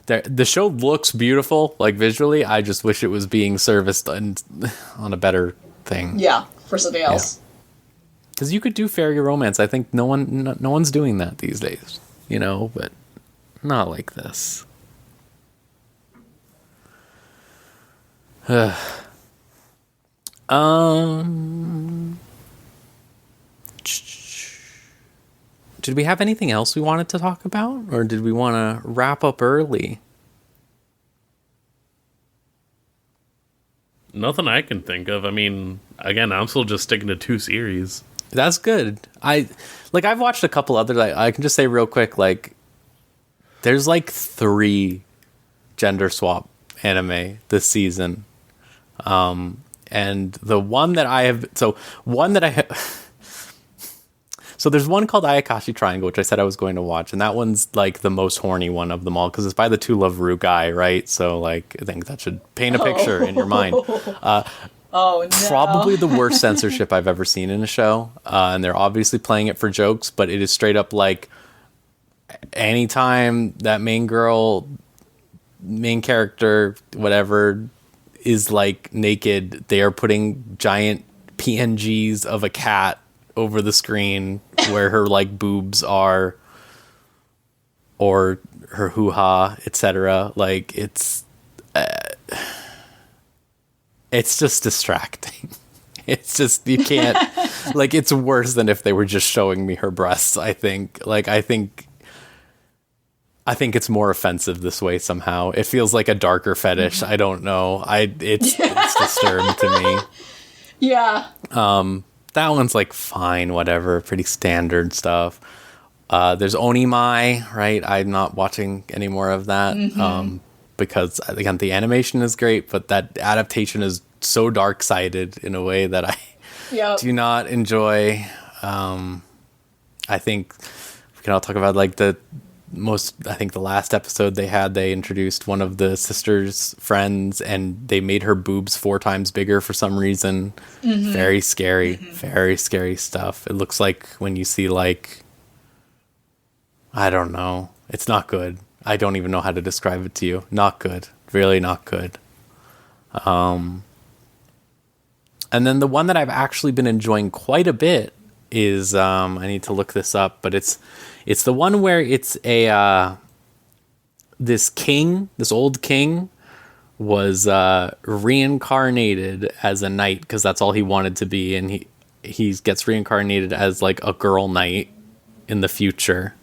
that the show looks beautiful, like visually. I just wish it was being serviced on a better thing. Yeah, for something else. Because you could do fairy romance. I think no one's doing that these days, but not like this. Did we have anything else we wanted to talk about? Or did we want to wrap up early? Nothing I can think of. I mean, again, I'm still just sticking to 2 series. That's good. I've watched a couple others. I can just say real quick, like, there's like 3 gender swap anime this season. And the one that I have... So there's one called Ayakashi Triangle, which I said I was going to watch, and that one's like the most horny one of them all because it's by the To Love Ru guy, right? So like I think that should paint a picture in your mind. Oh no! Probably the worst censorship I've ever seen in a show, and they're obviously playing it for jokes, but it is straight up like anytime that main character, whatever, is like naked, they are putting giant PNGs of a cat over the screen where her like boobs are, or her hoo-ha, etc. Like it's just distracting. It's just, you can't like, it's worse than if they were just showing me her breasts. I think it's more offensive this way somehow. It feels like a darker fetish. I don't know. It's disturbing to me. Yeah. That one's like fine, whatever, pretty standard stuff. There's Onimai, right? I'm not watching any more of that because, again, the animation is great, but that adaptation is so dark-sided in a way that I do not enjoy. I think we can all talk about like the last episode they introduced one of the sister's friends and they made her boobs 4 times bigger for some reason. Very scary, very scary stuff. It looks like when you see like, I don't know, it's not good. I don't even know how to describe it to you. Not good. Really not good. And then the one that I've actually been enjoying quite a bit is, I need to look this up, but it's the one where it's this old king was reincarnated as a knight because that's all he wanted to be, and he gets reincarnated as like a girl knight in the future.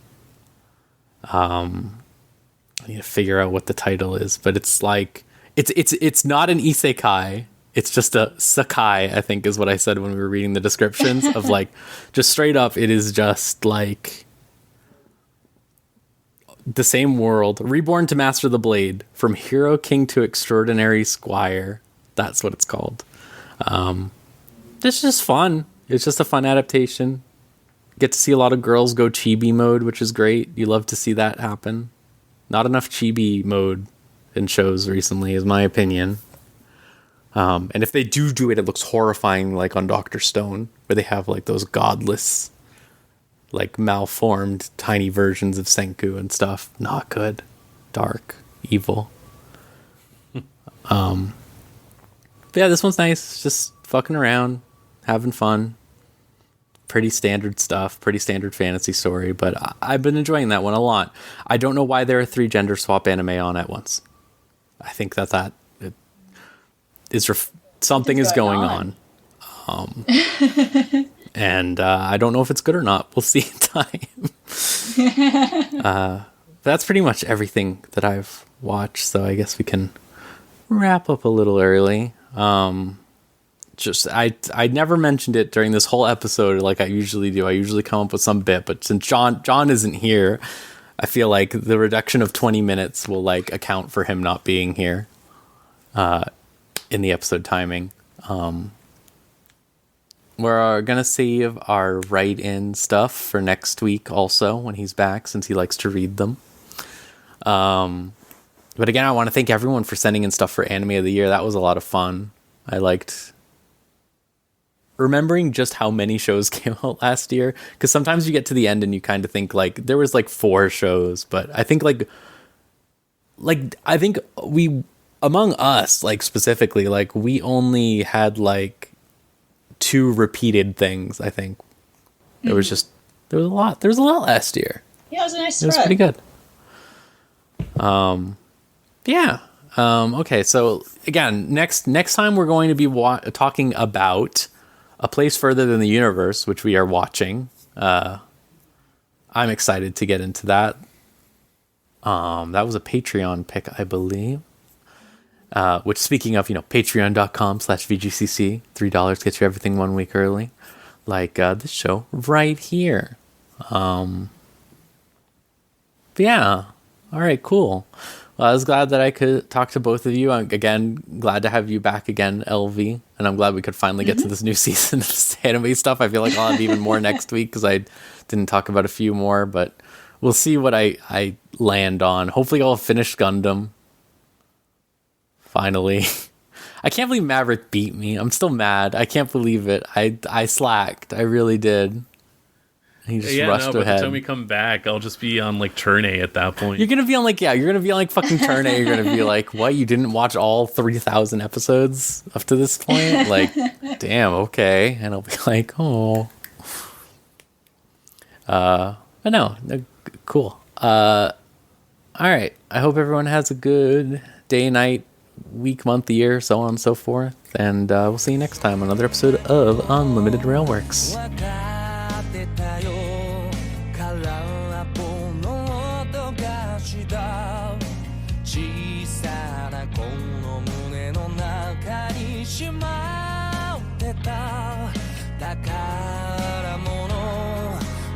I need to figure out what the title is, but it's like it's not an isekai. It's just a sakai, I think is what I said when we were reading the descriptions of like just straight up. It is just like the same world, reborn to master the blade, from hero king to extraordinary squire. That's what it's called. It's just fun. It's just a fun adaptation. Get to see a lot of girls go chibi mode, which is great. You love to see that happen. Not enough chibi mode in shows recently, is my opinion. And if they do it, it looks horrifying, like on Dr. Stone, where they have like those godless, like malformed tiny versions of Senku and stuff. Not good. Dark. Evil. But yeah, this one's nice. It's just fucking around, having fun. Pretty standard stuff, pretty standard fantasy story, but I've been enjoying that one a lot. I don't know why there are 3 gender swap anime on at once. I think that something is going on. And I don't know if it's good or not. We'll see in time. That's pretty much everything that I've watched, so I guess we can wrap up a little early. I never mentioned it during this whole episode like I usually do. I usually come up with some bit, but since John isn't here, I feel like the reduction of 20 minutes will like account for him not being here in the episode timing. We're gonna save our write-in stuff for next week also when he's back, since he likes to read them. But again, I want to thank everyone for sending in stuff for Anime of the Year. That was a lot of fun. I liked remembering just how many shows came out last year, because sometimes you get to the end and you kind of think like there was like 4 shows, but I think I think we, among us, like specifically, like we only had like 2 repeated things. I think there was a lot last year. Yeah, it was a nice spread. It was pretty good. Yeah. Okay, so again, next time we're going to be talking about A Place Further Than the Universe, which we are watching. I'm excited to get into that. That was a Patreon pick, I believe. Which, speaking of, patreon.com/VGCC, $3 gets you everything 1 week early. Like this show right here. But yeah. All right, cool. Well, I was glad that I could talk to both of you. I'm, again, glad to have you back again, Elvie. And I'm glad we could finally get to this new season of this anime stuff. I feel like I'll have even more next week because I didn't talk about a few more. But we'll see what I land on. Hopefully I'll finish Gundam. Finally. I can't believe Maverick beat me. I'm still mad. I can't believe it. I slacked. I really did. He just rushed ahead. By the time we come back, I'll just be on like turn A at that point. You're gonna be on like fucking turn A. You're gonna be like, what? You didn't watch all 3,000 episodes up to this point? Like, damn, okay. And I'll be like, oh. But no, cool. All right. I hope everyone has a good day, night, week, month, year, so on and so forth. And we'll see you next time on another episode of Unlimited Railworks. 小さなこの胸の中にしまってた宝物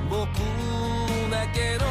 僕だけの